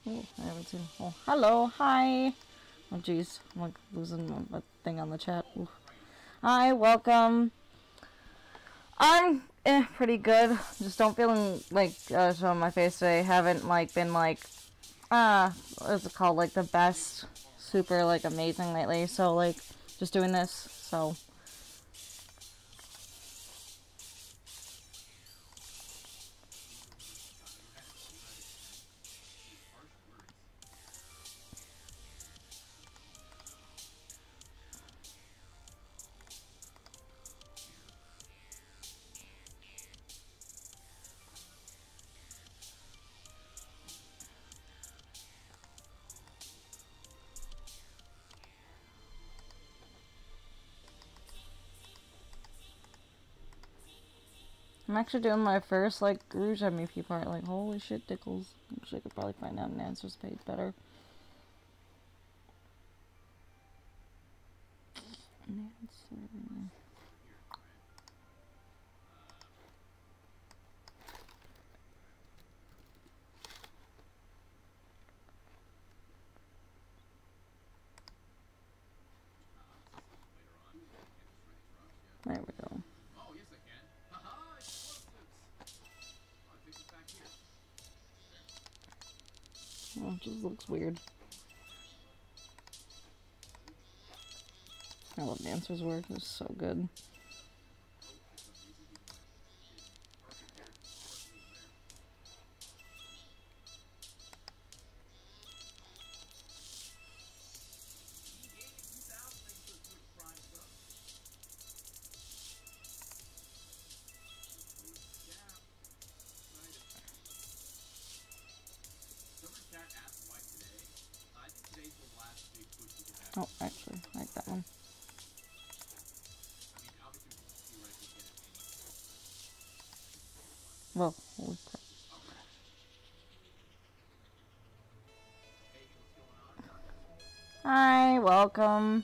Oh, I haven't seen. Oh, hello, hi. Oh, jeez, I'm like losing a thing on the chat. Ooh. Hi, welcome. I'm pretty good. Just don't feeling like showing my face today. Haven't like been like what's it called, like the best, super like amazing lately. So like just doing this. So. I'm actually doing my first, like, Rouge MVP part. Like, holy shit, Dickles. Actually, I could probably find out an answers page better. Answer. There we go. Oh, yes, I can. Haha, explosives. Oh, I fixed it back here. Oh, it just looks weird. I love Dancer's work. It's so good. Oh, actually, I like that one. Well, holy crap. Hi, welcome.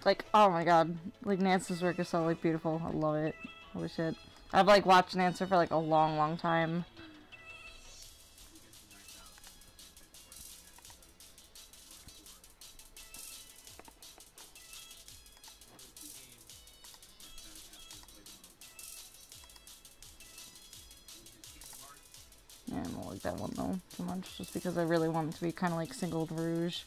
Like, oh my god. Like, Nance's work is so, like, beautiful. I love it. Holy shit. I've, like, watched Nance for, like, a long, long time. Yeah, I don't like that one, though, too much. Just because I really want it to be kind of, like, single Rouge.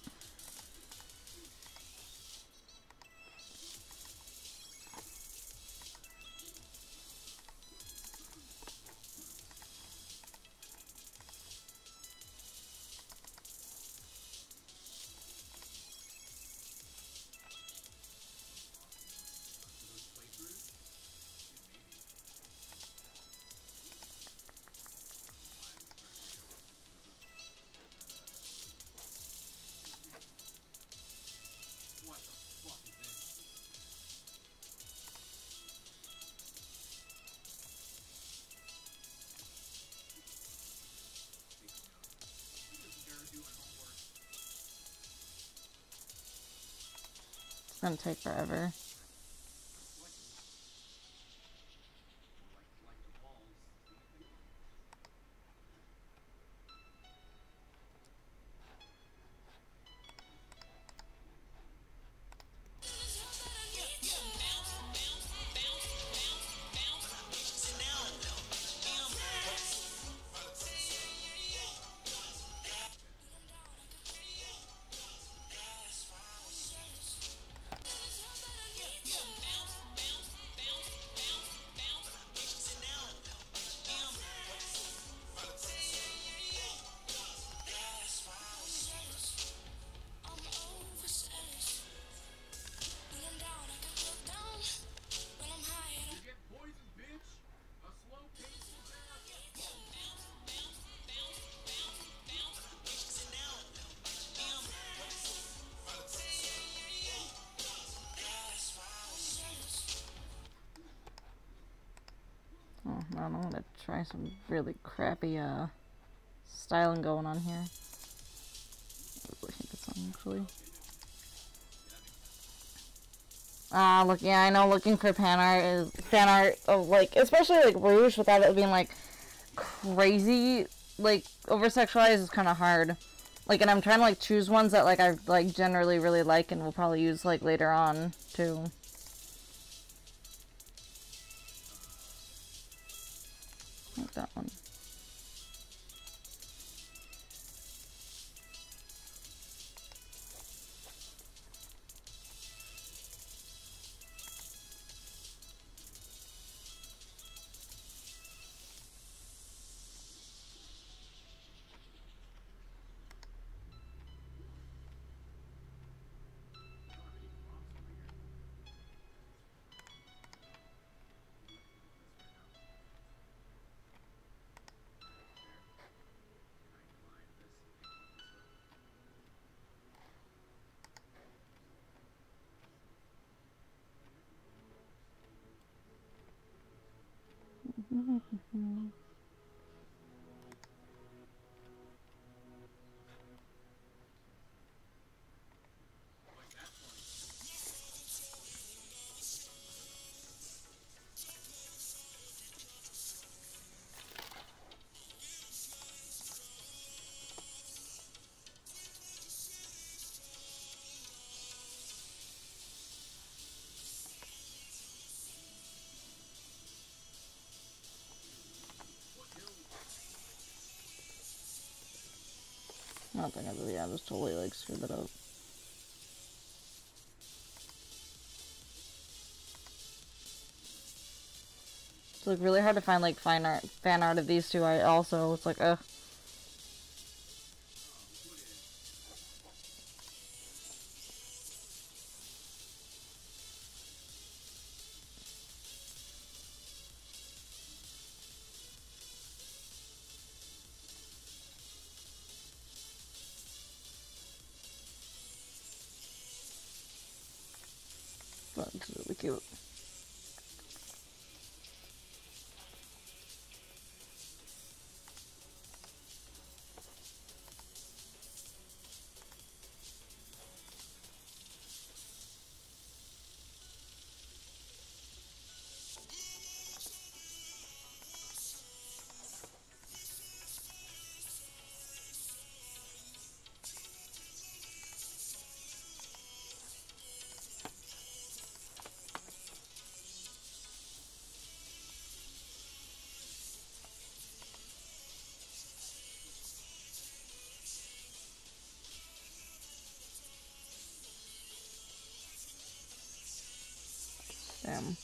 It's gonna take forever. Oh, man, I'm gonna try some really crappy, styling going on here. I really hate this song, actually. Look, yeah, I know looking for fan art of, like, especially, like, Rouge without it being, like, crazy, like, over-sexualized is kind of hard. Like, and I'm trying to, like, choose ones that, like, I, like, generally really like and will probably use, like, later on, too. Like that one. Nothing, yeah, I just totally, like, screwed it up. It's, like, really hard to find, like, fan art of these two. I also, it's like, ugh. But it's really cute. Damn.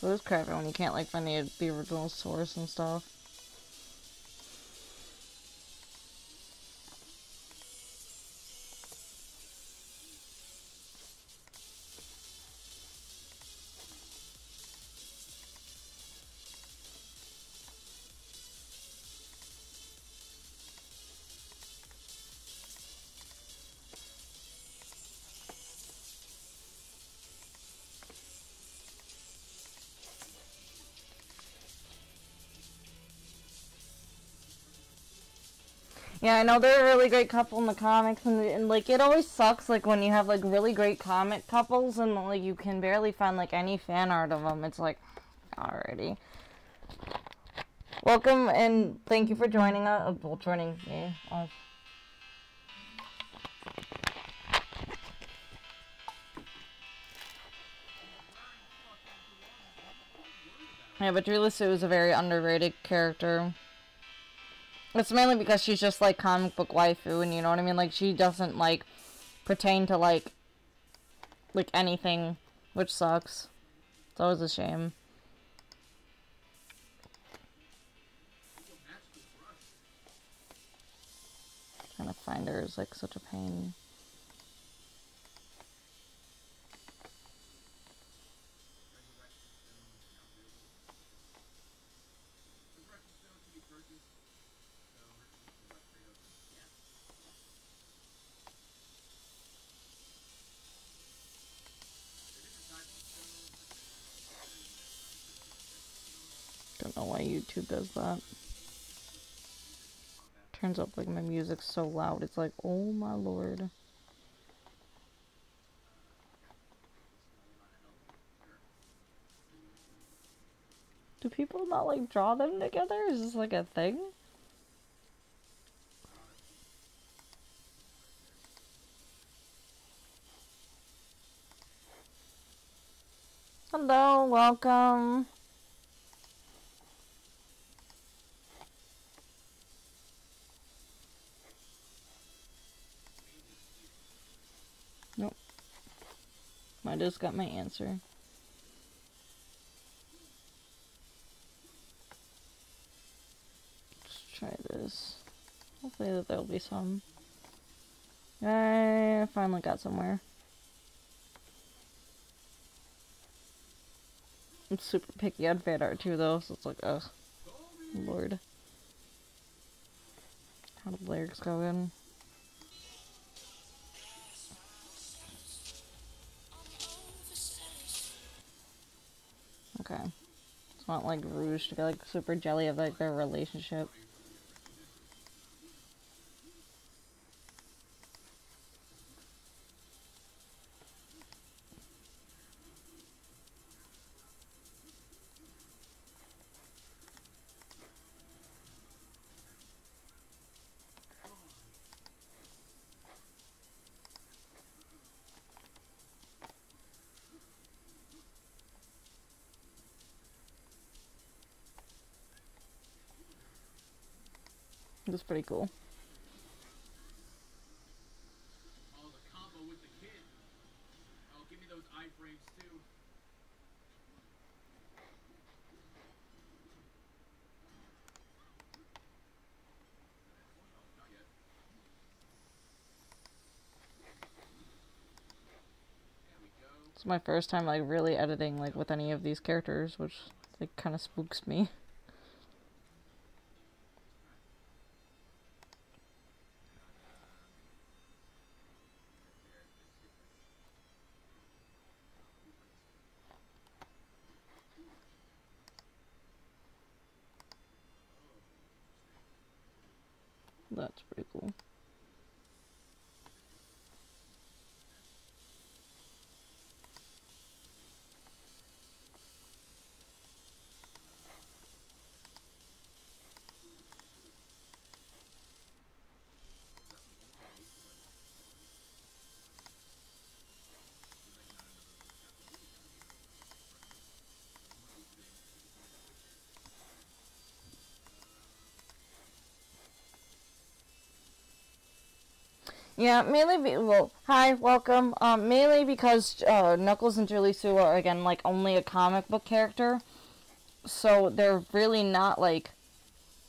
So it's crappy when you can't, like, find the original source and stuff. Yeah, I know they're a really great couple in the comics, and like, it always sucks, like, when you have, like, really great comic couples, and, like, you can barely find, like, any fan art of them. It's like, alrighty. Welcome, and thank you for joining us, joining me. Yeah, but Julie Sue is a very underrated character. It's mainly because she's just, like, comic book waifu, and you know what I mean? Like, she doesn't, like, pertain to, like, anything, which sucks. It's always a shame. Trying to find her is, like, such a pain. Don't know why YouTube does that. Turns up, like, my music's so loud. It's like, oh my lord. Do people not, like, draw them together? Is this, like, a thing? Hello, welcome. Nope. I just got my answer. Let's try this. Hopefully that there'll be some. I finally got somewhere. I'm super picky on fan art too, though, so it's like, ugh. Lord. How do the lyrics go in? Okay. It's not like Rouge to be like super jelly of like their relationship. It's pretty cool. Oh, the combo with the kid. Oh, give me those iframes too. Oh, not yet. There we go. It's my first time like really editing like with any of these characters, which like kind of spooks me. That's pretty cool. Yeah, well, hi, welcome. Mainly because Knuckles and Julie Sue are, again, like, only a comic book character. So they're really not, like,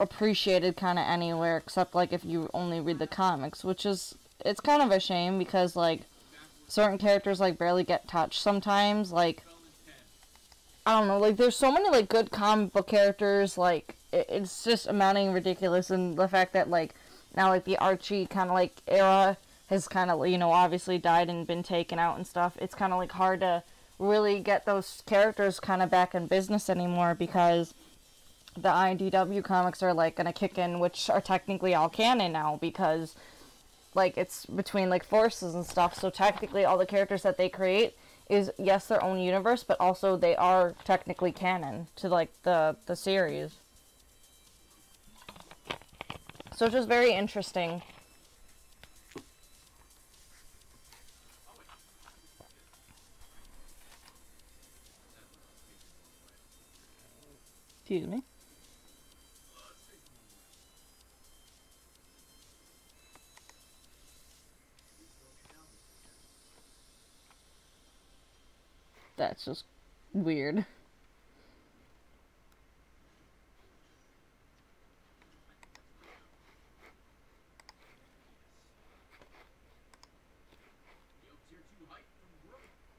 appreciated kind of anywhere, except, like, if you only read the comics, which is, it's kind of a shame, because, like, certain characters, like, barely get touched sometimes, like, I don't know, like, there's so many, like, good comic book characters, like, it's just amounting ridiculous, and the fact that, like, now, like, the Archie kind of, like, era has kind of, you know, obviously died and been taken out and stuff. It's kind of, like, hard to really get those characters kind of back in business anymore because the IDW comics are, like, gonna kick in, which are technically all canon now because, like, it's between, like, forces and stuff. So technically all the characters that they create is, yes, their own universe, but also they are technically canon to, like, the series. So it's just very interesting. Excuse me. That's just weird.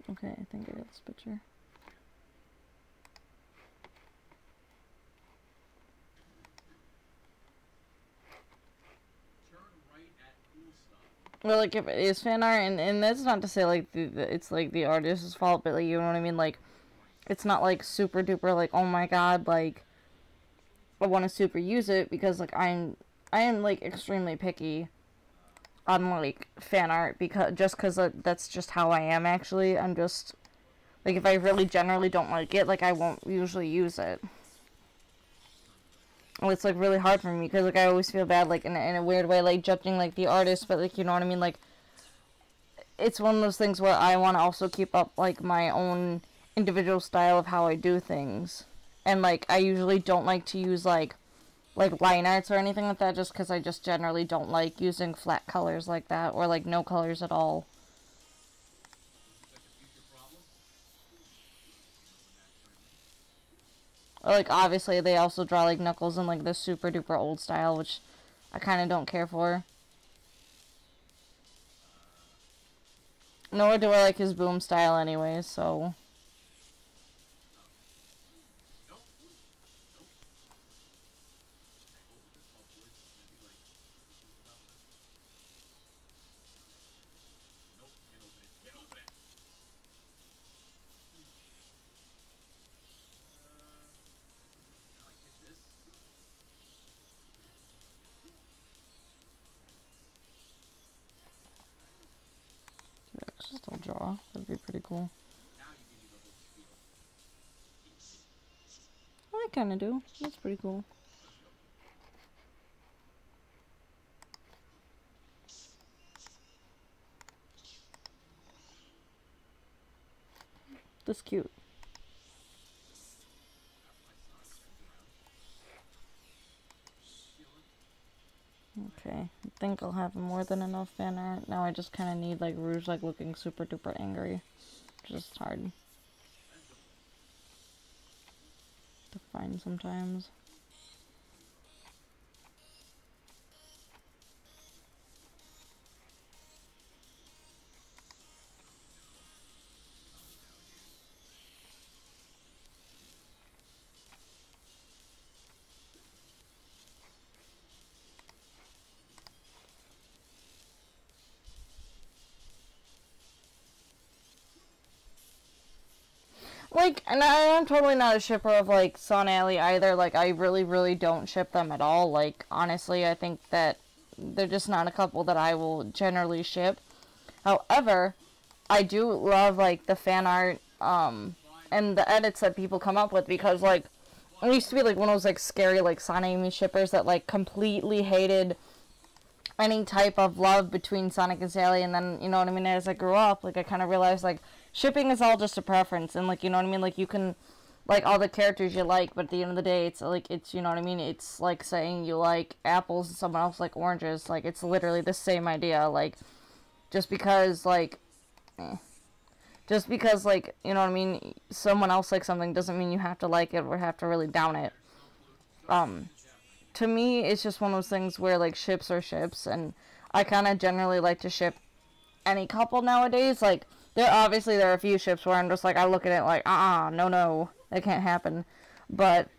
Okay, I think I got this picture. Well, like, if it is fan art, and that's not to say, like, it's, like, the artist's fault, but, like, you know what I mean? Like, it's not, like, super duper, like, oh my god, like, I want to super use it, because, like, I am, like, extremely picky on, like, fan art, just because that's just how I am, actually. I'm just, like, if I really generally don't like it, like, I won't usually use it. Well, it's like really hard for me because like I always feel bad like in a weird way like judging like the artist, but like you know what I mean, like it's one of those things where I want to also keep up like my own individual style of how I do things, and like I usually don't like to use like line arts or anything like that just because I just generally don't like using flat colors like that or like no colors at all. Or, like, obviously, they also draw, like, Knuckles in, like, the super duper old style, which I kind of don't care for. Nor do I like his boom style anyways, so... Still draw. That'd be pretty cool. I kind of do. That's pretty cool. That's cute. Okay, I think I'll have more than enough fan art. Now I just kind of need like Rouge like looking super duper angry. Just hard to find sometimes. Like, and I'm totally not a shipper of, like, Son Alley either. Like, I really, really don't ship them at all. Like, honestly, I think that they're just not a couple that I will generally ship. However, I do love, like, the fan art, and the edits that people come up with because, like, I used to be, like, one of those, like, scary, like, Sonic shippers that, like, completely hated any type of love between Sonic and Sally, and then, you know what I mean, as I grew up, like, I kind of realized, like, shipping is all just a preference, and, like, you know what I mean, like, you can like all the characters you like, but at the end of the day, it's, like, it's, you know what I mean, it's like saying you like apples and someone else like oranges, like, it's literally the same idea, like, just because, like, just because, like, you know what I mean, someone else likes something doesn't mean you have to like it or have to really down it. To me, it's just one of those things where, like, ships are ships, and I kind of generally like to ship any couple nowadays. Like, there are a few ships where I'm just like, I look at it like, no, that can't happen. But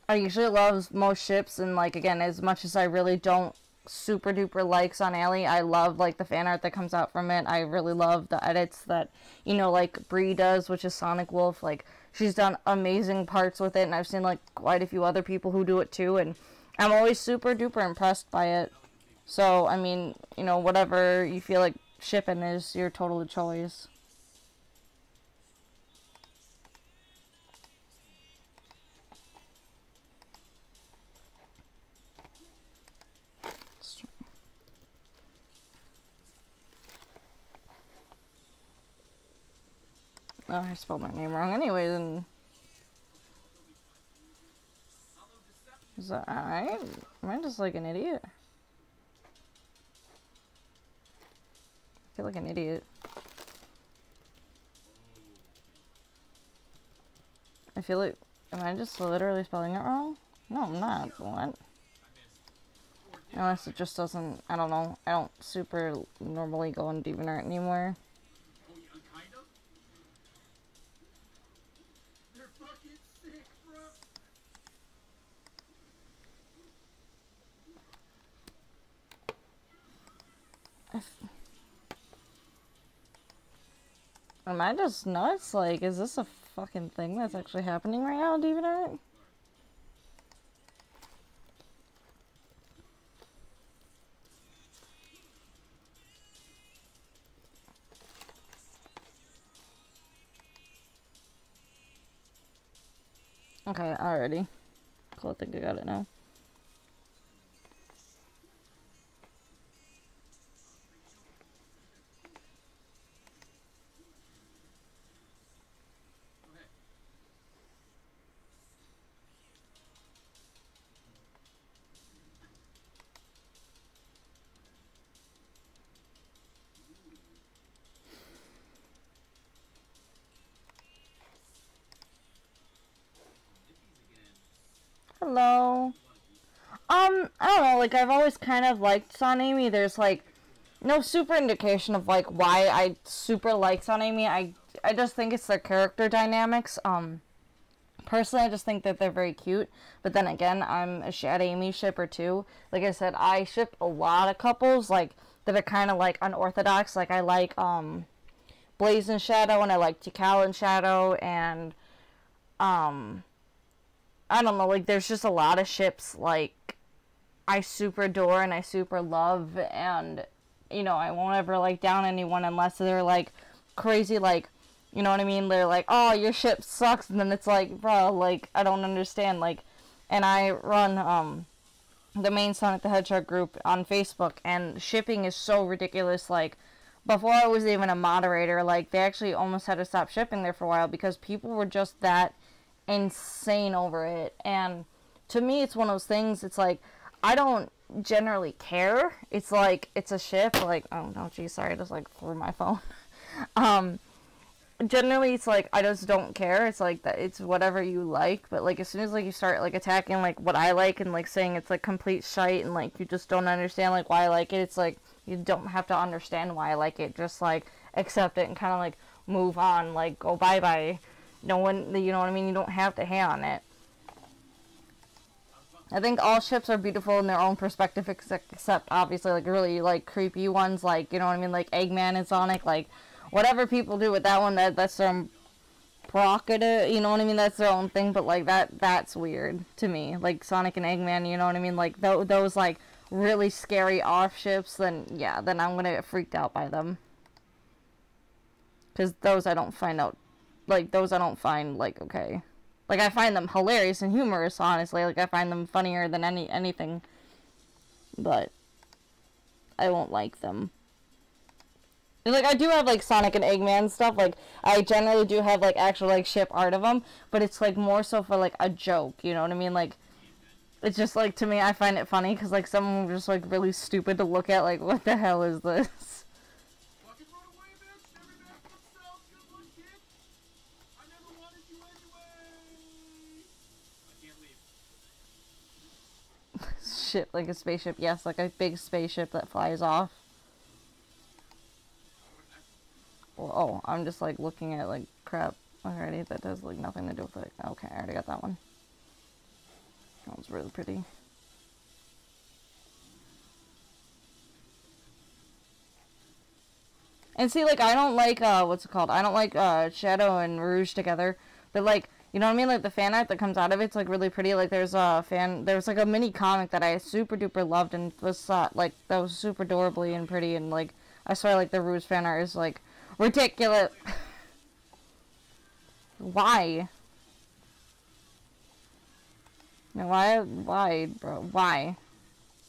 I usually love most ships, and, like, again, as much as I really don't super duper like Sun Alley, I love, like, the fan art that comes out from it. I really love the edits that, you know, like, Bree does, which is Sonic Wolf. Like, she's done amazing parts with it, and I've seen, like, quite a few other people who do it too, and I'm always super duper impressed by it. So, I mean, you know, whatever you feel like shipping is your total choice. Oh, I spelled my name wrong anyways, and... Is that alright? Am I just like an idiot? I feel like an idiot. I feel like... Am I just literally spelling it wrong? No, I'm not. What? Unless it just doesn't... I don't know. I don't super normally go on DeviantArt anymore. Am I just nuts? Like, is this a fucking thing that's actually happening right now on DeviantArt? Okay, already. Cool, I think I got it now. Hello. I don't know, like, I've always kind of liked Sonamy. There's, like, no super indication of, like, why I super like Sonamy. I just think it's their character dynamics. Personally, I just think that they're very cute. But then again, I'm a Shad Amy shipper, too. Like I said, I ship a lot of couples, like, that are kind of, like, unorthodox. Like, I like, Blaze and Shadow, and I like Tikal and Shadow, and, I don't know, like, there's just a lot of ships, like, I super adore and I super love, and, you know, I won't ever, like, down anyone unless they're, like, crazy, like, you know what I mean? They're like, oh, your ship sucks, and then it's like, bro, like, I don't understand, like, and I run, the main Sonic the Hedgehog group on Facebook, and shipping is so ridiculous, like, before I was even a moderator, like, they actually almost had to stop shipping there for a while, because people were just that insane over it. And to me, it's one of those things, it's like, I don't generally care. It's like, it's a ship, like, oh no, geez, sorry, I just like threw my phone. Generally, it's like, I just don't care. It's like that, it's whatever you like. But like, as soon as like you start like attacking like what I like and like saying it's like complete shite and like you just don't understand like why I like it, it's like you don't have to understand why I like it. Just like accept it and kind of like move on, like go bye bye. No one, you know what I mean? You don't have to hate on it. I think all ships are beautiful in their own perspective, except obviously like really like creepy ones, like, you know what I mean, like Eggman and Sonic, like whatever people do with that one, that's their prerogative, you know what I mean, that's their own thing. But like that's weird to me, like Sonic and Eggman, you know what I mean, like those like really scary off ships, then yeah, then I'm gonna get freaked out by them, because those I don't find like okay. Like, I find them hilarious and humorous, honestly. Like, I find them funnier than anything. But I won't like them. And, like, I do have, like, Sonic and Eggman stuff. Like, I generally do have, like, actual, like, ship art of them. But it's, like, more so for, like, a joke. You know what I mean? Like, it's just, like, to me, I find it funny. Because, like, some of them are just, like, really stupid to look at. Like, what the hell is this? Ship, like a spaceship, yes, like a big spaceship that flies off. Well, oh, I'm just like looking at like crap already that does like nothing to do with it. Okay, I already got that one. That was really pretty. And see, like, I don't like, what's it called? I don't like, Shadow and Rouge together. But, like, you know what I mean? Like, the fan art that comes out of it's, like, really pretty. Like, there's like, a mini comic that I super duper loved and was, like, that was super adorably and pretty. And, like, I swear, like, the Rouge fan art is, like, ridiculous. Why? No, why, bro? Why?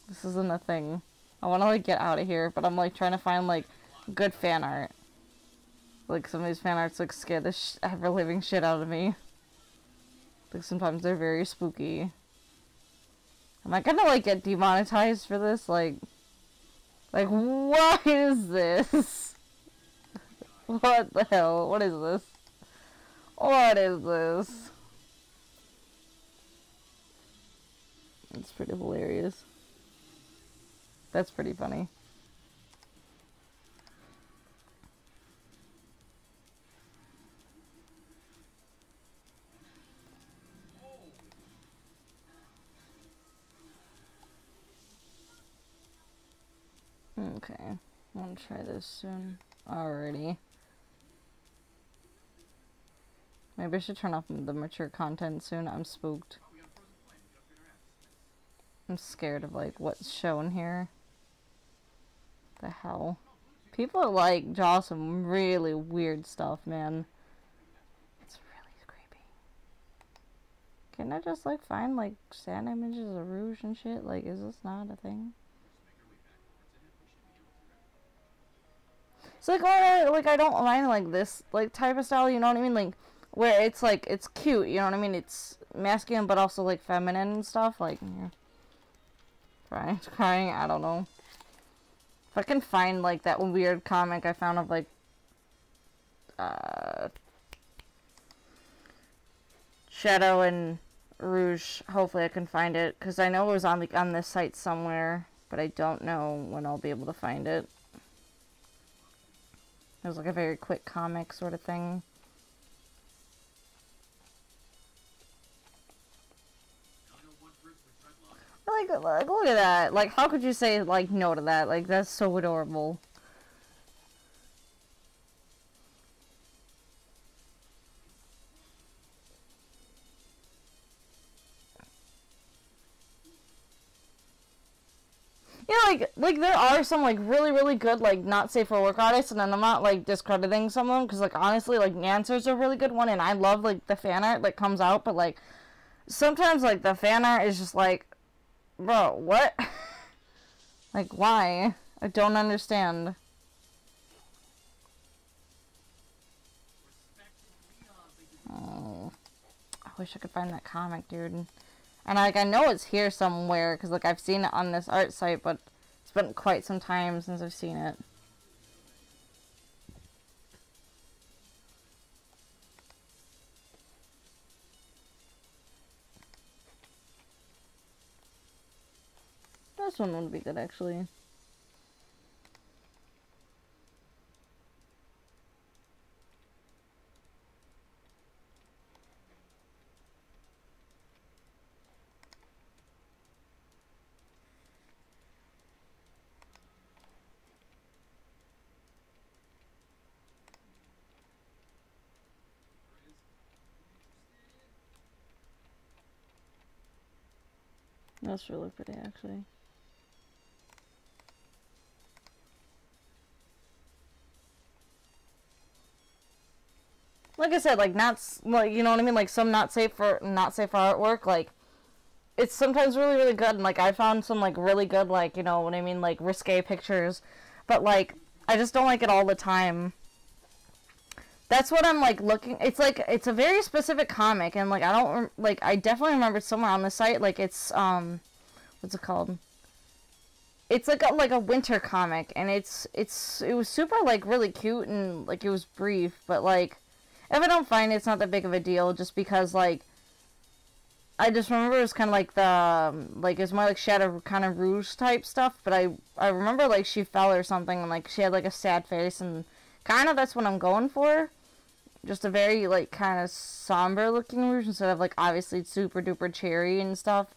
This isn't a thing. I want to, like, get out of here, but I'm, like, trying to find, like, good fan art. Like, some of these fan arts, like, scare the ever-living shit out of me. Like, sometimes they're very spooky. Am I gonna, like, get demonetized for this? Like, what is this? What the hell? What is this? What is this? It's pretty hilarious. That's pretty funny. Okay, I'm gonna try this soon. Alrighty. Maybe I should turn off the mature content soon. I'm spooked. I'm scared of, like, what's shown here. The hell? People like draw some really weird stuff, man. It's really creepy. Can I just, like, find, like, sad images of Rouge and shit? Like, is this not a thing? So, like, I don't mind, like, this, like, type of style, you know what I mean? Like, where it's, like, it's cute, you know what I mean? It's masculine, but also, like, feminine and stuff. Like, yeah. Crying, I don't know. If I can find, like, that weird comic I found of, like, Shadow and Rouge, hopefully I can find it, because I know it was on, like, on this site somewhere, but I don't know when I'll be able to find it. It was, like, a very quick comic sort of thing. Like, look at that. Like, how could you say, like, no to that? Like, that's so adorable. Yeah, like there are some, like, really good, like, not safe for work artists, and I'm not, like, discrediting some of them, because, like, honestly, like, Nancer's a really good one, and I love, like, the fan art that comes out, but, like, sometimes, like, the fan art is just, like, bro, what? Like, why? I don't understand. Oh, I wish I could find that comic, dude. And, like, I know it's here somewhere, because, like, I've seen it on this art site, but it's been quite some time since I've seen it. This one would be good, actually. That's really pretty, actually. Like I said, like, not, like, you know what I mean? Like, some not safe for artwork, like, it's sometimes really good, and, like, I found some, like, really good, like, you know what I mean? Like, risque pictures, but, like, I just don't like it all the time. That's what I'm, like, looking, it's, like, it's a very specific comic, and, like, I don't, like, I definitely remember somewhere on the site, like, it's, what's it called? It's, like a winter comic, and it was super, like, really cute, and, like, it was brief, but, like, if I don't find it, it's not that big of a deal, just because, like, I just remember it was kind of like the, like, it was more like Shadow kind of Rouge type stuff, but I remember, like, she fell or something, and, like, she had, like, a sad face, and kind of that's what I'm going for. Just a very, like, kind of somber looking Rouge, instead of, like, obviously super duper cherry and stuff.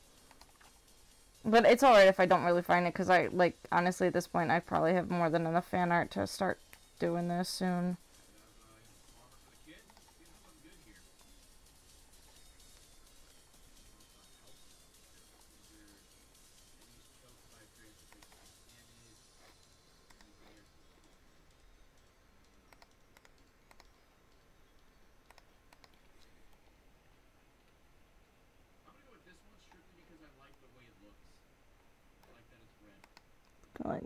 But it's alright if I don't really find it, because I, like, honestly at this point I probably have more than enough fan art to start doing this soon. Like,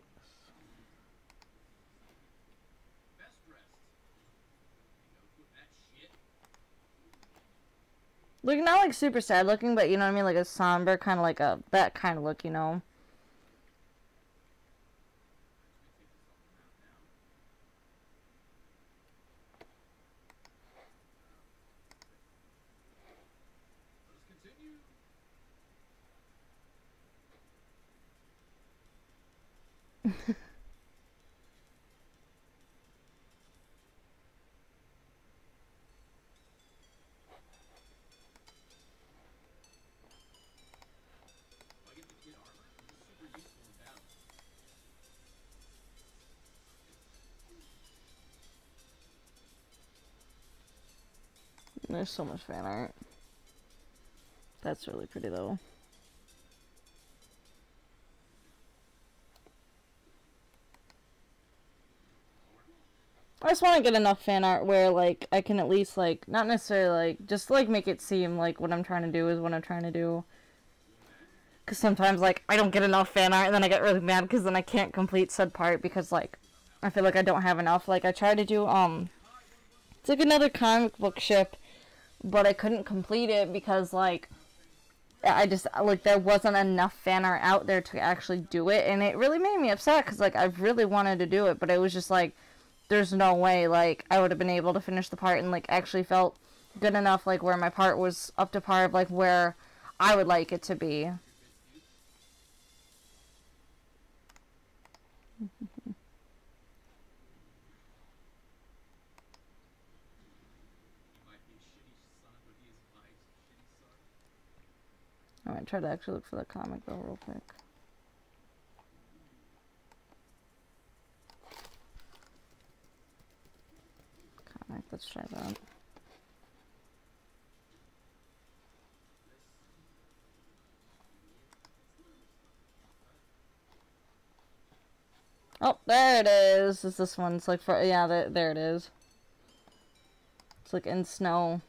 like, not like super sad looking, but you know what I mean, like a somber kind of, like a that kind of look, you know. There's so much fan art. That's really pretty though. I just want to get enough fan art where, like, I can at least, like, not necessarily, like, just, like, make it seem like what I'm trying to do is what I'm trying to do. Because sometimes, like, I don't get enough fan art, and then I get really mad because then I can't complete said part because, like, I feel like I don't have enough. Like, I tried to do, it's like another comic book ship, but I couldn't complete it because, like, I just, like, there wasn't enough fan art out there to actually do it, and it really made me upset because, like, I really wanted to do it, but it was just, like, there's no way, like, I would have been able to finish the part and, like, actually felt good enough, like, where my part was up to par of, like, where I would like it to be. I'm gonna try to actually look for the comic, though, real quick. Comic, let's try that. Oh, there it is. It's this one. It's like, for, yeah, there it is. It's like in snow.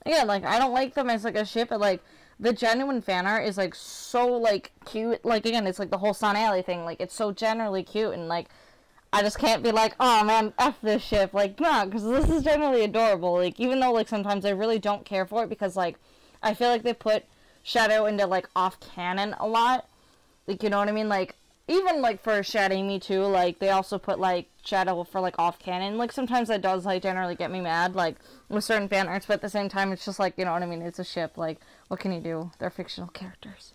Again, like, I don't like them as, like, a ship, but, like, the genuine fan art is, like, so, like, cute. Like, again, it's, like, the whole Sun Alley thing. Like, it's so generally cute, and, like, I just can't be like, oh, man, F this ship. Like, nah, because this is generally adorable. Like, even though, like, sometimes I really don't care for it, because, like, I feel like they put Shadow into, like, off-canon a lot. Like, you know what I mean? Like, even, like, for Shading Me Too, like, they also put, like, Shadow for, like, off-canon. Like, sometimes that does, like, generally get me mad, like, with certain fan arts, but at the same time, it's just, like, you know what I mean? It's a ship, like, what can you do? They're fictional characters.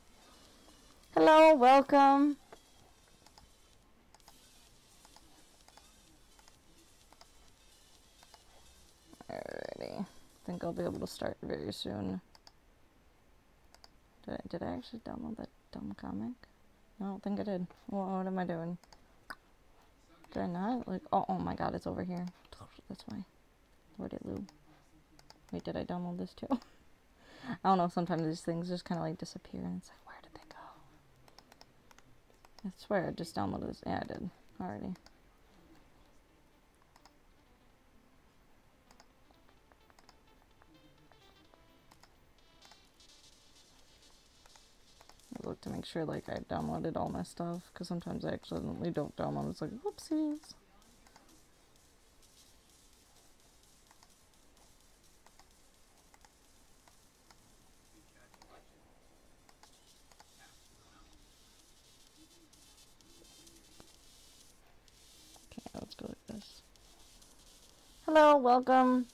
Hello, welcome. Alrighty. I think I'll be able to start very soon. Did I actually download that dumb comic? I don't think I did. Well, what am I doing? Did I not? Like, oh my god, it's over here. That's why. Where'd it loop? Wait, did I download this too? I don't know, sometimes these things just kind of like disappear and it's like, where did they go? I swear I just downloaded this. Yeah, I did. Already. Look to make sure like I downloaded all my stuff, because sometimes I accidentally don't download. It's like, whoopsies. Okay, let's go like this. Hello, welcome.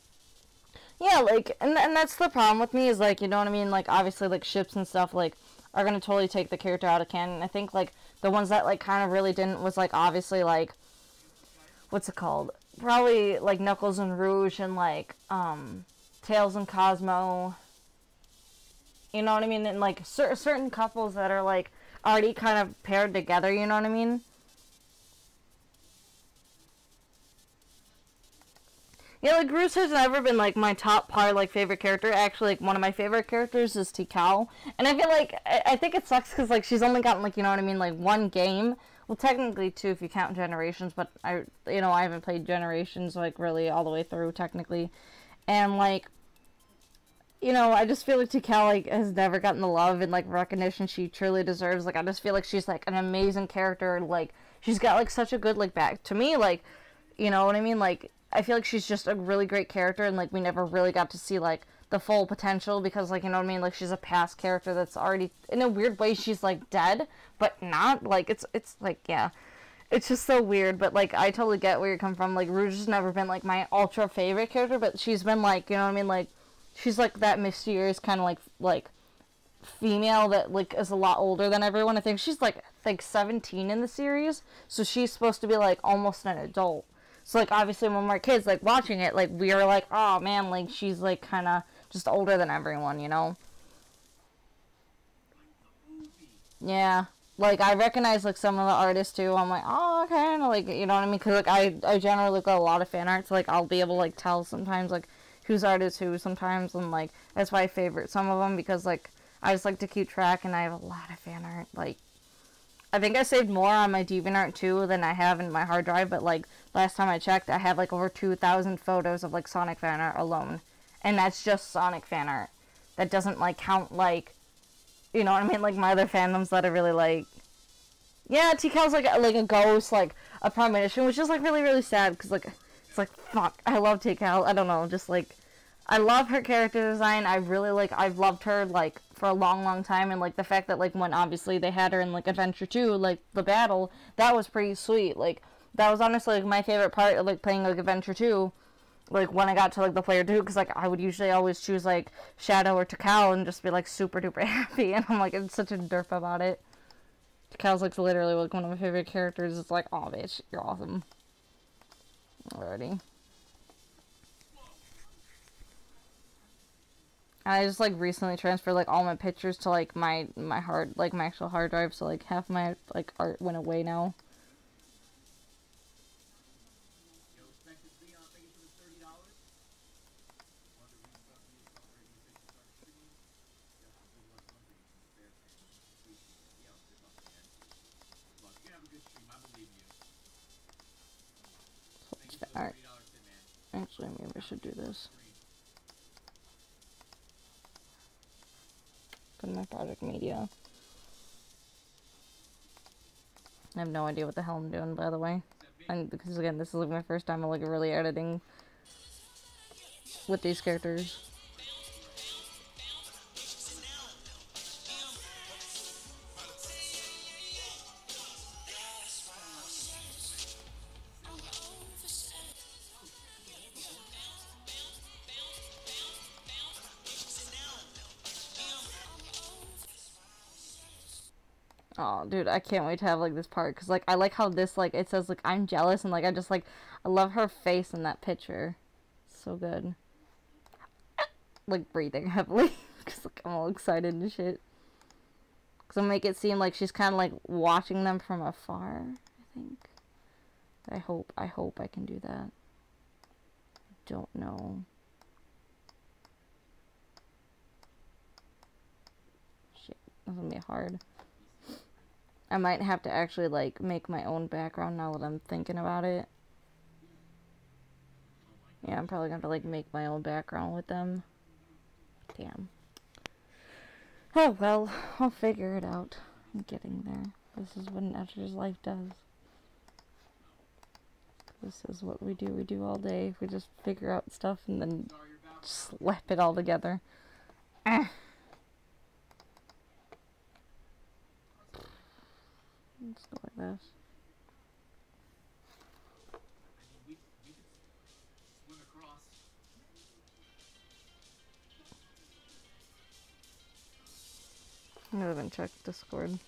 Yeah, like, and that's the problem with me is like, you know what I mean? Like, obviously, like, ships and stuff, like, are gonna totally take the character out of canon. I think, like, the ones that, like, kind of really didn't was, like, obviously, like, what's it called? Probably, like, Knuckles and Rouge and, like, Tails and Cosmo. You know what I mean? And, like, certain couples that are, like, already kind of paired together, you know what I mean? Yeah, like, Rouge has never been, like, my top par, like, favorite character. Actually, like, one of my favorite characters is Tikal. And I feel like, I think it sucks because, like, she's only gotten, like, you know what I mean, like, one game. Well, technically, two if you count Generations, but, I haven't played Generations, like, really all the way through, technically. And, like, you know, I just feel like Tikal, like, has never gotten the love and, like, recognition she truly deserves. Like, I just feel like she's, like, an amazing character. Like, she's got, like, such a good, like, back. To me, like, you know what I mean? Like, I feel like she's just a really great character, and, like, we never really got to see, like, the full potential, because, like, you know what I mean? Like, she's a past character that's already, in a weird way, she's, like, dead, but not. Like, it's like, yeah. It's just so weird, but, like, I totally get where you come from. Like, Rouge has never been, like, my ultra favorite character, but she's been, like, you know what I mean? Like, she's, like, that mysterious kind of, like, female that, like, is a lot older than everyone. I think she's, like 17 in the series, so she's supposed to be, like, almost an adult. So, like, obviously when we're kids, like, watching it, like, we were like, oh, man, like, she's, like, kind of just older than everyone, you know? Yeah. Like, I recognize, like, some of the artists, too. I'm like, oh, okay. And, like, you know what I mean? Because, like, I generally look at a lot of fan art, so, like, I'll be able to, like, tell sometimes, like, whose art is who sometimes. And, like, that's why I favorite some of them, because, like, I just like to keep track, and I have a lot of fan art. Like, I think I saved more on my DeviantArt, too, than I have in my hard drive. But, like, last time I checked, I have, like, over 2,000 photos of, like, Sonic fan art alone. And that's just Sonic fan art. That doesn't, like, count, like, you know what I mean? Like, my other fandoms that I really like. Yeah, TCal's like a ghost, like, a premonition, which is, like, really, really sad, because, like, it's like, fuck, I love TCal. I don't know, just, like, I love her character design. I really, like, I've loved her, like, for a long, long time, and, like, the fact that, like, when, obviously, they had her in, like, Adventure 2, like, the battle, that was pretty sweet. Like, that was honestly, like, my favorite part of, like, playing, like, Adventure 2. Like, when I got to, like, the player 2, because, like, I would usually always choose, like, Shadow or Tikal and just be, like, super duper happy, and I'm, like, it's such a derp about it. Tikal's, like, literally, like, one of my favorite characters. It's like, oh, bitch, you're awesome. Alrighty. I just, like, recently transferred, like, all my pictures to, like, my actual hard drive, so, like, half my, like, art went away now. Alright. Actually, maybe I should do this. Go to my project media. I have no idea what the hell I'm doing, by the way. And because, again, this is, like, my first time, like, really editing with these characters. Oh, dude, I can't wait to have, like, this part, because, like, I like how this, like, it says, like, I'm jealous, and, like, I just, like, I love her face in that picture. So good. Like, breathing heavily, because, like, I'm all excited and shit. Because I'll make it seem like she's kind of, like, watching them from afar, I think. I hope I can do that. I don't know. Shit, this is gonna be hard. I might have to actually, like, make my own background now that I'm thinking about it. Yeah, I'm probably gonna have to, like, make my own background with them. Damn. Oh, well, I'll figure it out. I'm getting there. This is what an editor's life does. This is what we do. We do all day. We just figure out stuff and then slap it all together. Let's go like this. I'm gonna even check Discord.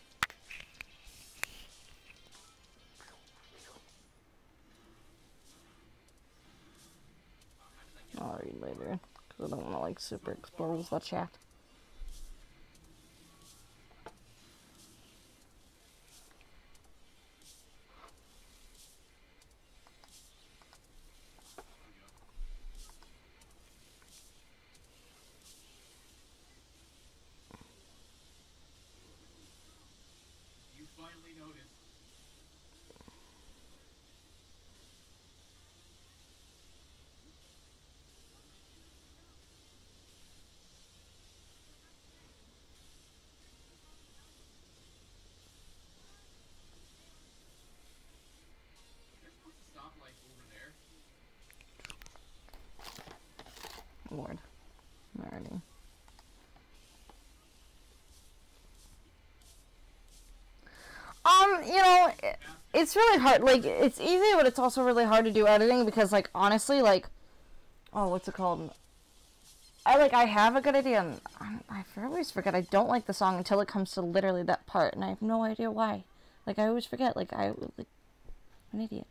I'll read later, because I don't want to, like, super expose the chat. Lord. Alrighty. You know, it's really hard. Like, it's easy, but it's also really hard to do editing because, like, honestly, like, oh, what's it called? I have a good idea, and I always forget. I don't like the song until it comes to literally that part, and I have no idea why. Like, I always forget. Like, an idiot.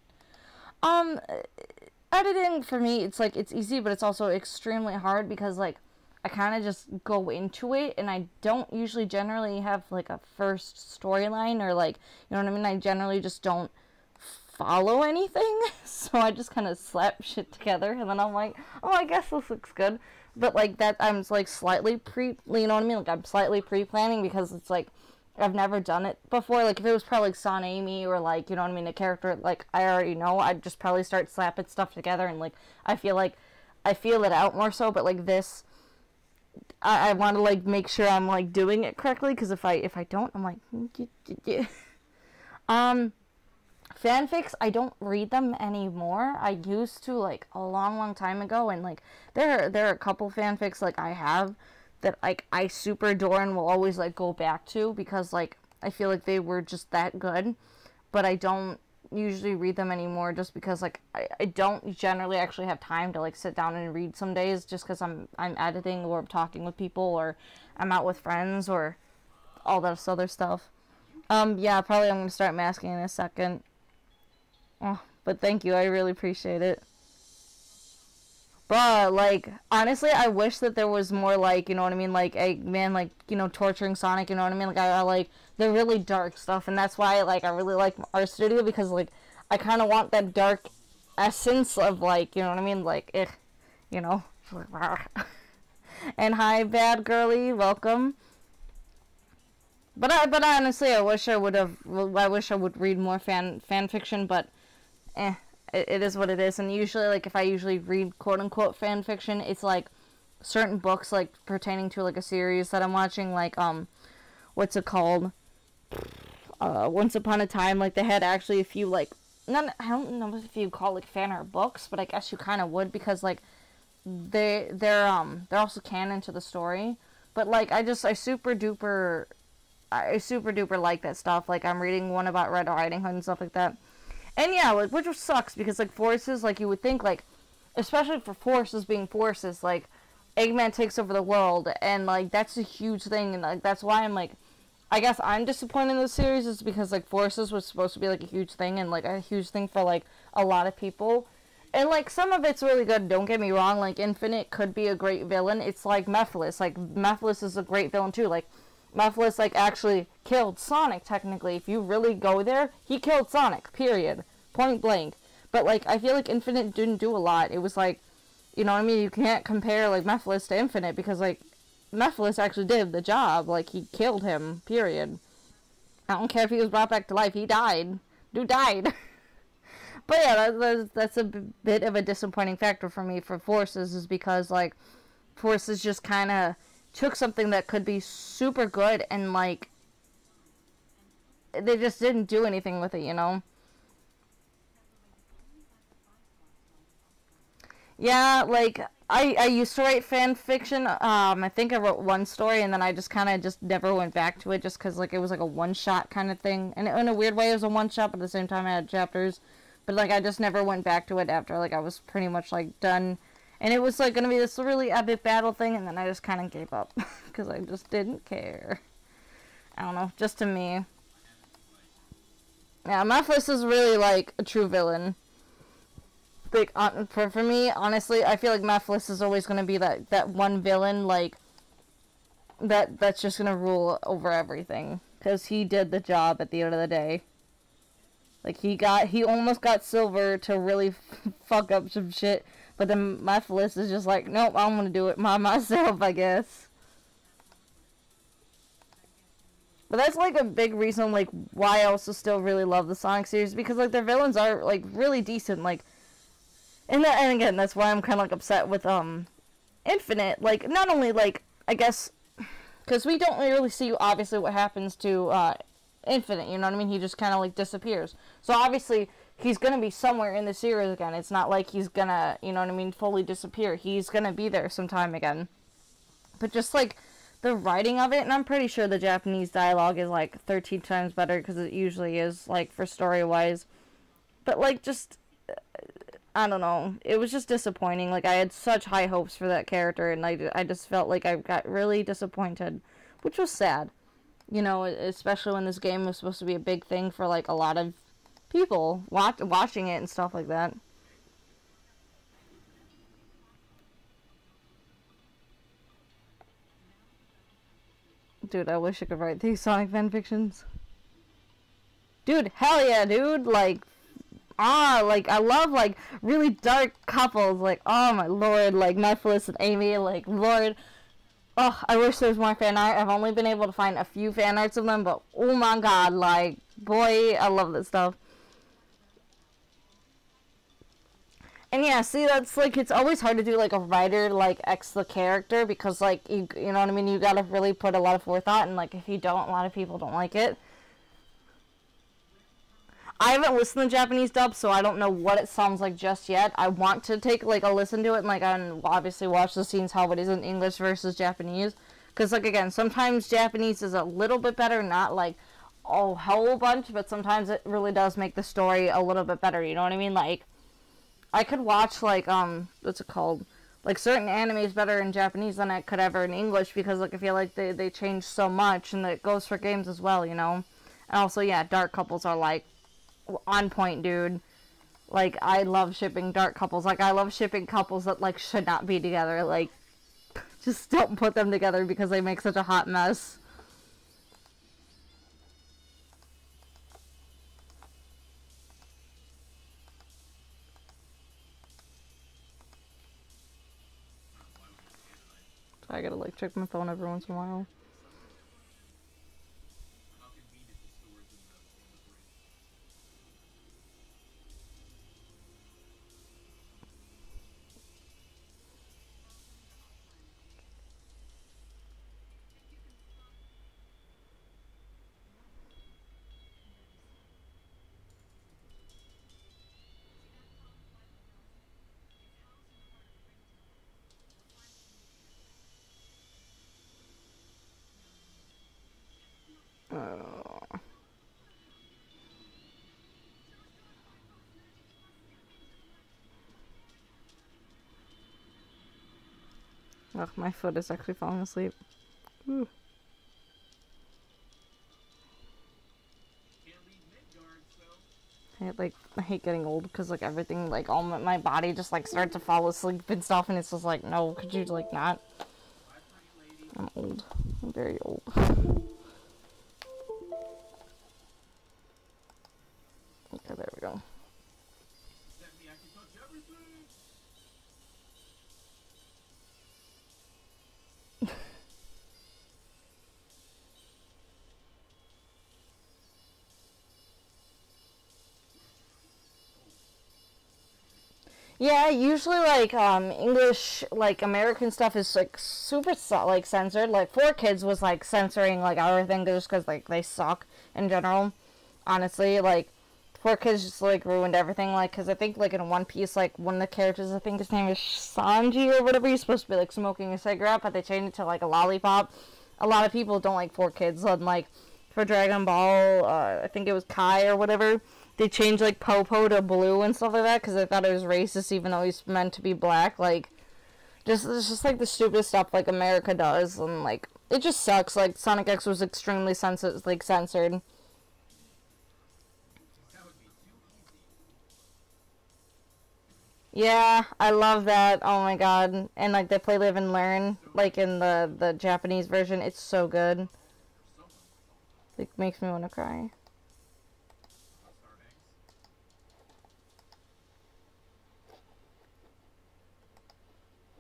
Editing, for me, it's, like, it's easy, but it's also extremely hard because, like, I kind of just go into it, and I don't usually generally have like a first storyline, or like, you know what I mean? I generally just don't follow anything, so I just kind of slap shit together, and then I'm like, oh, I guess this looks good. But like that, I'm like slightly you know what I mean? Like I'm slightly pre-planning, because it's like I've never done it before. Like if it was probably like Son Amy, or like, you know what I mean, a character like I already know, I'd just probably start slapping stuff together, and like I feel it out more so. But like this, I want to like make sure I'm like doing it correctly, because if I don't, I'm like fanfics, I don't read them anymore. I used to, like, a long time ago, and like there are a couple fanfics like I have that like I super adore and will always like go back to, because like I feel like they were just that good. But I don't usually read them anymore, just because like I don't generally actually have time to like sit down and read some days, just because I'm editing, or talking with people, or I'm out with friends, or all that other stuff. Yeah, probably I'm gonna start masking in a second. Oh, but thank you, I really appreciate it. But like honestly, I wish that there was more, like, you know what I mean, like Eggman, like, you know, torturing Sonic, you know what I mean, like I like the really dark stuff, and that's why like I really like our studio, because like I kind of want that dark essence of, like, you know what I mean, like you know. And hi, bad girly, welcome. But honestly, I wish I would read more fan fiction, but it is what it is. And usually, like, if I usually read quote-unquote fan fiction, it's like certain books, like, pertaining to like a series that I'm watching, like what's it called, Once Upon a Time. Like, they had actually a few, like, I don't know if you call it like fan art books, but I guess you kind of would, because like they're also canon to the story. But like I super duper like that stuff. Like I'm reading one about Red Riding Hood and stuff like that. And yeah, like, which sucks, because like forces, like you would think, like, especially for forces being forces, like Eggman takes over the world, and like that's a huge thing, and like that's why I'm like, I guess I'm disappointed in the series, is because like forces was supposed to be like a huge thing, and like a huge thing for like a lot of people. And like some of it's really good, don't get me wrong, like Infinite could be a great villain. It's like Mephiles. Like Mephiles is a great villain too. Like Mephiles like actually killed Sonic, technically. If you really go there, he killed Sonic, period. Point blank. But like I feel like Infinite didn't do a lot. It was like, you know what I mean, you can't compare like Mephiles to Infinite, because like Mephiles actually did the job. Like he killed him, period. I don't care if he was brought back to life, he died. Dude died. But yeah, that's a bit of a disappointing factor for me for Forces, is because like Forces just kind of took something that could be super good, and like they just didn't do anything with it, you know. Yeah, like I used to write fan fiction. I think I wrote one story, and then I just kind of just never went back to it, just because like it was like a one shot kind of thing, and in a weird way it was a one shot, but at the same time I had chapters. But like I just never went back to it after like I was pretty much like done, and it was like gonna be this really epic battle thing, and then I just kind of gave up because I just didn't care. I don't know, just to me. Yeah, Mephiles is really like a true villain. Like for me, honestly, I feel like Mephiles is always gonna be that one villain like that's just gonna rule over everything, because he did the job at the end of the day. Like, he almost got Silver to really fuck up some shit, but then Mephiles is just like, nope, I'm gonna do it myself, I guess. But that's, like, a big reason, like, why I also still really love the Sonic series, because, like, their villains are, like, really decent, like, and again, that's why I'm kind of, like, upset with, Infinite. Like, not only, like, I guess, because we don't really see, obviously, what happens to, Infinite, you know what I mean? He just kind of like disappears. So obviously he's gonna be somewhere in the series again. It's not like he's gonna, you know what I mean, fully disappear. He's gonna be there sometime again. But just like the writing of it, and I'm pretty sure the Japanese dialogue is like 13 times better, because it usually is, like, for story wise. But like just I don't know, it was just disappointing. Like I had such high hopes for that character, and I just felt like I got really disappointed, which was sad. You know, especially when this game was supposed to be a big thing for, like, a lot of people watching it and stuff like that. Dude, I wish I could write these Sonic fanfictions. Dude, hell yeah, dude. Like, like, I love, like, really dark couples. Like, oh my lord. Like, Netflix and Amy. Like, lord. Oh, I wish there was more fan art. I've only been able to find a few fan arts of them, but oh my god, like, boy, I love this stuff. And yeah, see, that's, like, it's always hard to do, like, a writer, like, X the character, because, like, you know what I mean? You gotta really put a lot of forethought, and, like, if you don't, a lot of people don't like it. I haven't listened to Japanese dub, so I don't know what it sounds like just yet. I want to take, like, a listen to it, and, like, and obviously watch the scenes how it is in English versus Japanese. Because, like, again, sometimes Japanese is a little bit better, not, like, a whole bunch, but sometimes it really does make the story a little bit better, you know what I mean? Like, I could watch, like, what's it called? Like, certain animes better in Japanese than I could ever in English, because, like, I feel like they change so much, and it goes for games as well, you know? And also, yeah, dark couples are, like, on point, dude. Like, I love shipping dark couples. Like, I love shipping couples that, like, should not be together. Like, just don't put them together because they make such a hot mess. I gotta, like, check my phone every once in a while. Ugh, my foot is actually falling asleep. Ooh. I hate getting old because, like, everything, like, all my body just, like, starts to fall asleep and stuff, and it's just like, no, could you, like, not? I'm old. I'm very old. Okay, there we go. Yeah, usually, like, English, like, American stuff is, like, super, like, censored. Like, 4Kids was, like, censoring, like, everything just because, like, they suck in general. Honestly, like, 4Kids just, like, ruined everything. Like, because I think, like, in One Piece, like, one of the characters, I think his name is Sanji or whatever, he's supposed to be, like, smoking a cigarette, but they changed it to, like, a lollipop. A lot of people don't like 4Kids, and, like, for Dragon Ball, I think it was Kai or whatever, they changed, like, Popo to blue and stuff like that because they thought it was racist even though he's meant to be black. Like, it's just, like, the stupid stuff, like, America does, and, like, it just sucks. Like, Sonic X was extremely censored. Yeah, I love that. Oh my god. And, like, they play Live and Learn, like, in the Japanese version. It's so good. It makes me want to cry.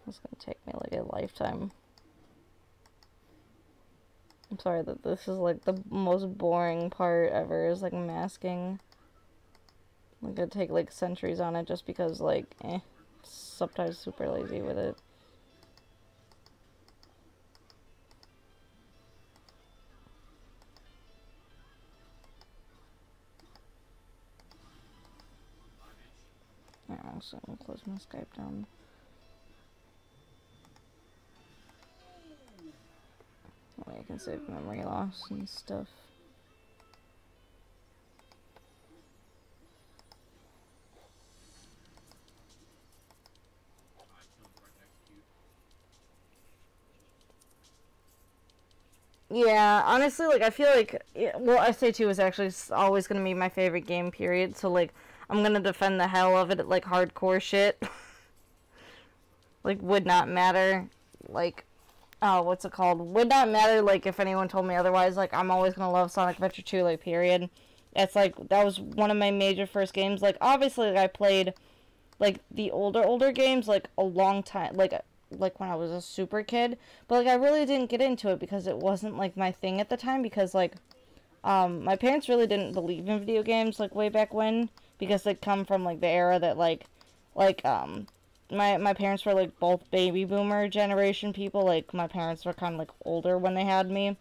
It's gonna take me, like, a lifetime. I'm sorry that this is, like, the most boring part ever, is, like, masking. I'm gonna take, like, centuries on it just because, like, sometimes super lazy with it. Yeah, so I'm gonna close my Skype down. That way I can save memory loss and stuff. Yeah, honestly, like, I feel like, well, SA2 is actually always gonna be my favorite game, period, so, like, I'm gonna defend the hell of it, like, hardcore shit. Like, would not matter. Like, what's it called? Would not matter, like, if anyone told me otherwise. Like, I'm always gonna love Sonic Adventure 2, like, period. It's, like, that was one of my major first games. Like, obviously, like, I played, like, the older games, like, a long time, like when I was a super kid. But, like, I really didn't get into it because it wasn't, like, my thing at the time. Because, like, my parents really didn't believe in video games, like, way back when. Because they come from, like, the era that, like, my parents were, like, both baby boomer generation people. Like, my parents were kind of, like, older when they had me.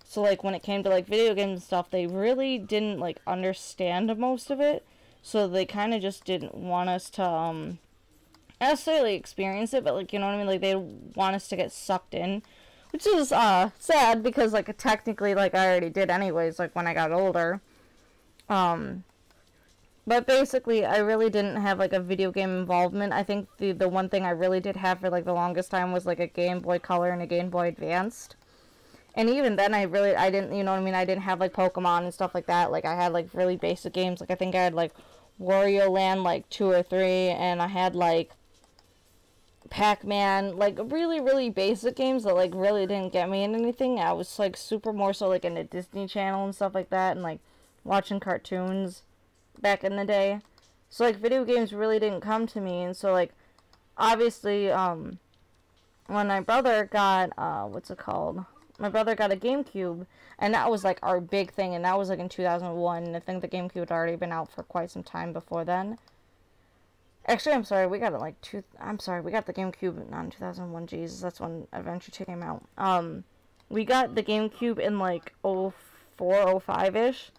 So, like, when it came to, like, video games and stuff, they really didn't, like, understand most of it. So they kind of just didn't want us to, not necessarily experience it, but, like, you know what I mean? Like, they want us to get sucked in. Which is, sad, because, like, technically, like, I already did anyways, like, when I got older. But basically, I really didn't have, like, a video game involvement. I think the one thing I really did have for, like, the longest time was, like, a Game Boy Color and a Game Boy Advanced. And even then, I didn't, you know what I mean, I didn't have, like, Pokemon and stuff like that. Like, I had, like, really basic games. Like, I think I had, like, Wario Land, like, 2 or 3, and I had, like, Pac-Man, like, really, really basic games that, like, really didn't get me in anything. I was, like, super more so, like, in the Disney Channel and stuff like that, and, like, watching cartoons back in the day. So, like, video games really didn't come to me, and so, like, obviously, when my brother got, what's it called? My brother got a GameCube, and that was, like, our big thing, and that was, like, in 2001, and I think the GameCube had already been out for quite some time before then. Actually, I'm sorry, we got it, like, we got the GameCube not in 2001, Jesus, that's when Adventure 2 came out. We got the GameCube in, like, 04, 05-ish,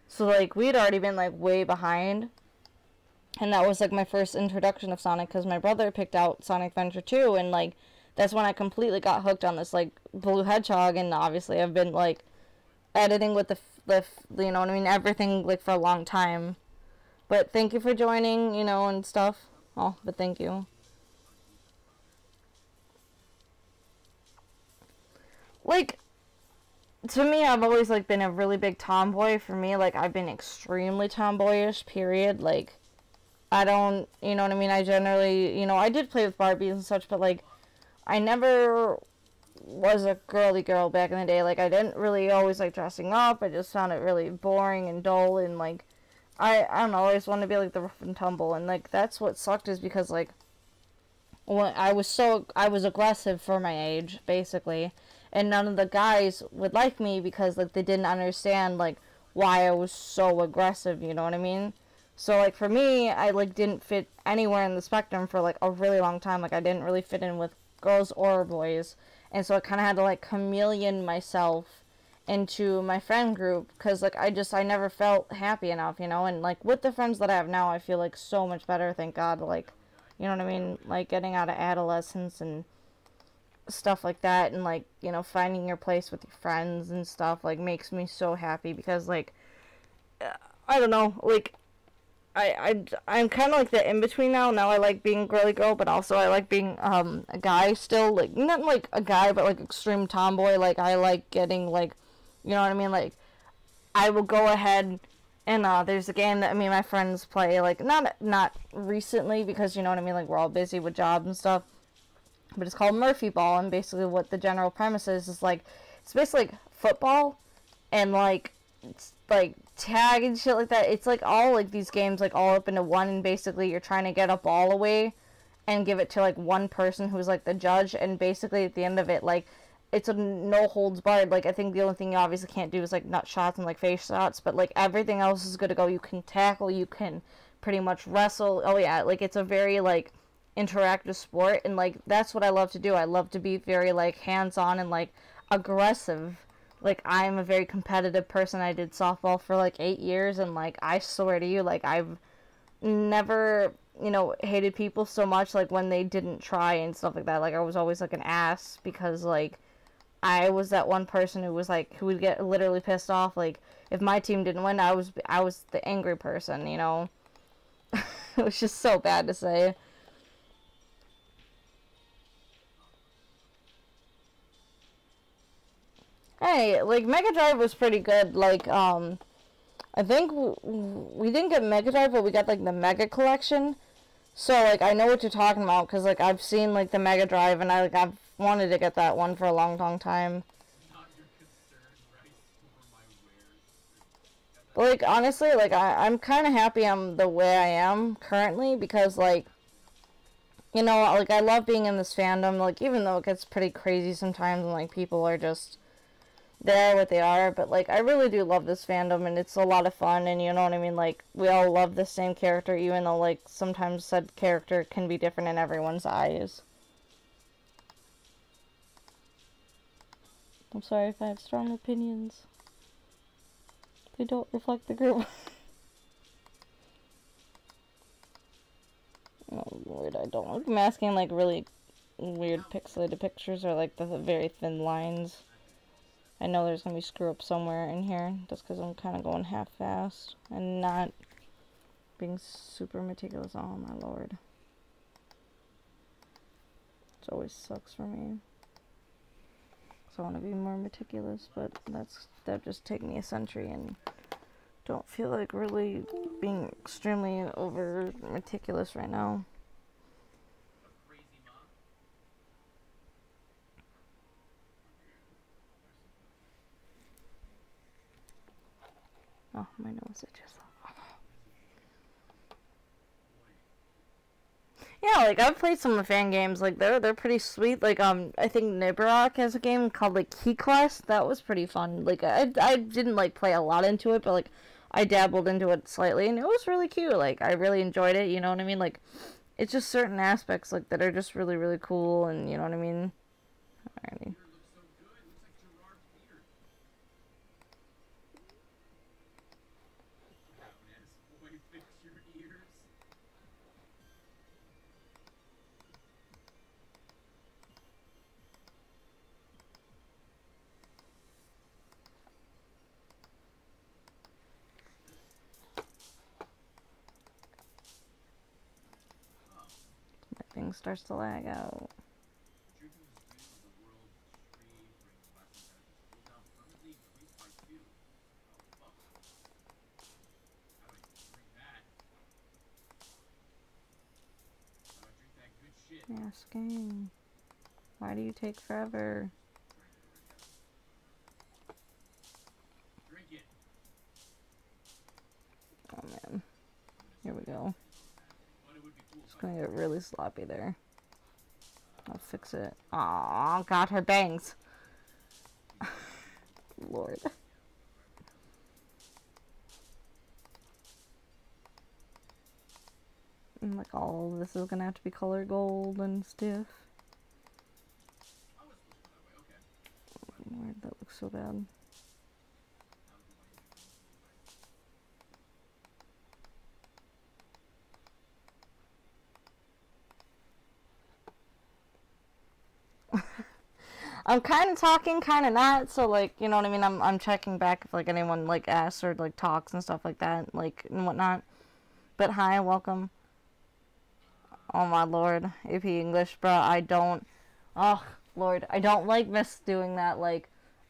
so, like, we had already been, like, way behind, and that was, like, my first introduction of Sonic, because my brother picked out Sonic Adventure 2, and, like, that's when I completely got hooked on this, like, Blue Hedgehog, and obviously I've been, like, editing with the you know what I mean, everything, like, for a long time. But thank you for joining, you know, and stuff. Oh, but thank you. Like, to me, I've always, like, been a really big tomboy. For me, like, I've been extremely tomboyish, period. Like, I don't, you know what I mean, I generally, you know, I did play with Barbies and such, but, like, I never was a girly girl back in the day. Like, I didn't really always like dressing up. I just found it really boring and dull, and, like, I don't know, I always wanted to be, like, the rough and tumble, and, like, that's what sucked, is because, like, when I was aggressive for my age, basically, and none of the guys would like me because, like, they didn't understand, like, why I was so aggressive, you know what I mean? So, like, for me, I, like, didn't fit anywhere in the spectrum for, like, a really long time. Like, I didn't really fit in with girls or boys, and so I kind of had to, like, chameleon myself into my friend group, because, like, I never felt happy enough, you know, and, like, with the friends that I have now, I feel, like, so much better, thank God, like, you know what I mean, like, getting out of adolescence and stuff like that, and, like, you know, finding your place with your friends and stuff, like, makes me so happy, because, like, I don't know, like, I'm kind of like the in-between now. Now I like being a girly girl, but also I like being, a guy still. Like, not like a guy, but, like, extreme tomboy. Like, I like getting, like, you know what I mean? Like, I will go ahead and, there's a game that me and my friends play, like, not recently, because, you know what I mean? Like, we're all busy with jobs and stuff. But it's called Murphy Ball, and basically what the general premise is, like, it's basically, like, football, and, like, it's, like, tag and shit like that. It's, like, all, like, these games, like, all up into one, and basically you're trying to get a ball away and give it to, like, one person who's, like, the judge, and basically at the end of it, like, it's a no holds barred. Like, I think the only thing you obviously can't do is, like, nut shots and, like, face shots, but, like, everything else is good to go. You can tackle, you can pretty much wrestle. Oh yeah, like, it's a very, like, interactive sport, and, like, that's what I love to do. I love to be very, like, hands-on and, like, aggressive. Like, I'm a very competitive person. I did softball for, like, 8 years, and, like, I swear to you, like, I've never, you know, hated people so much, like, when they didn't try and stuff like that. Like, I was always, like, an ass, because, like, I was that one person who was, like, who would get literally pissed off. Like, if my team didn't win, I was the angry person, you know? It was just so bad to say. Hey, like, Mega Drive was pretty good. Like, I think we didn't get Mega Drive, but we got, like, the Mega Collection. So, like, I know what you're talking about, because, like, I've seen, like, the Mega Drive, and I've wanted to get that one for a long, long time. Not your concern, right? For my wares. But, like, honestly, like, I'm kind of happy I'm the way I am currently because, like, you know, like, I love being in this fandom, like, even though it gets pretty crazy sometimes and, like, people are just, they're what they are, but, like, I really do love this fandom, and it's a lot of fun, and, you know what I mean, like, we all love the same character, even though, like, sometimes said character can be different in everyone's eyes. I'm sorry if I have strong opinions. They don't reflect the group. Oh lord, I don't like masking like really weird pixelated pictures or like the very thin lines. I know there's gonna be screw up somewhere in here just because I'm kind of going half-fast and not being super meticulous. Oh my lord. It always sucks for me. So I want to be more meticulous, but that just take me a century and don't feel like really being extremely over meticulous right now. Oh, my nose itches. Yeah, like I've played some of the fan games. Like they're pretty sweet. Like I think Nibirak has a game called like Key Quest. That was pretty fun. Like I didn't like play a lot into it, but like I dabbled into it slightly, and it was really cute. Like I really enjoyed it. You know what I mean? Like it's just certain aspects like that are just really really cool, and you know what I mean. Alrighty. My thing starts to lag out. Asking, why do you take forever? Oh man, here we go. It's gonna get really sloppy there. I'll fix it. Oh god, her bangs. Lord. And like all of this is gonna have to be color gold and stiff. Lord, that looks so bad. I'm kind of talking, kind of not, so like, you know what I mean, I'm checking back if like anyone like asks or like talks and stuff like that, like, and whatnot. But hi, welcome. Oh my lord, AP English, bro, I don't, oh lord, I don't like miss doing that. Like,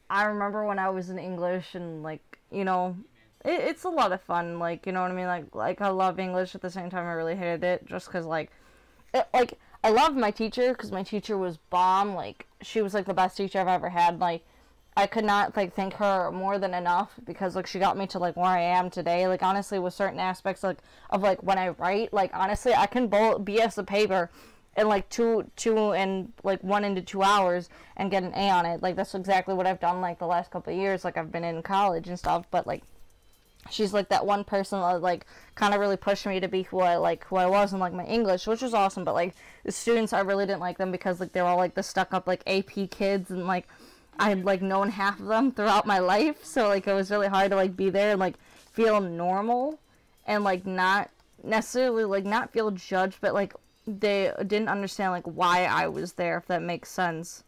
I remember when I was in English and like, you know, it's a lot of fun, like, you know what I mean, like I love English, at the same time I really hated it, just because like, like, I love my teacher, because my teacher was bomb, like, she was like the best teacher I've ever had, like, I could not like thank her more than enough, because like she got me to like where I am today. Like honestly, with certain aspects like of like when I write, like honestly, I can BS a paper in like two and like 1 to 2 hours and get an A on it. Like that's exactly what I've done like the last couple of years. Like I've been in college and stuff, but like she's like that one person that like kind of really pushed me to be who I was in like my English, which was awesome. But like the students, I really didn't like them because like they were all like the stuck up like AP kids, and like I'd like known half of them throughout my life, so like it was really hard to like be there and like feel normal and like not necessarily like not feel judged, but like they didn't understand like why I was there, if that makes sense,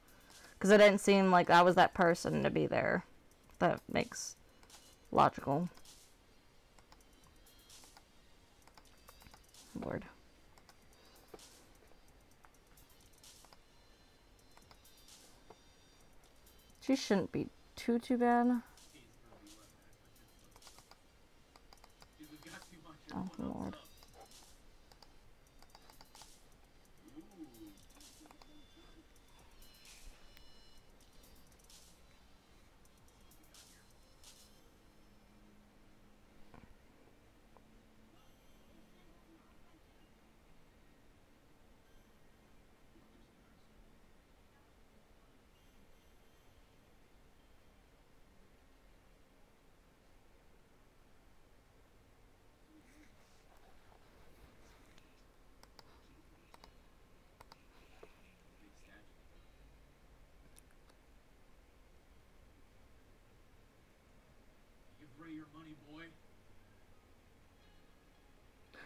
because it didn't seem like I was that person to be there. If that makes logical. Lord. She shouldn't be too bad. Oh Lord.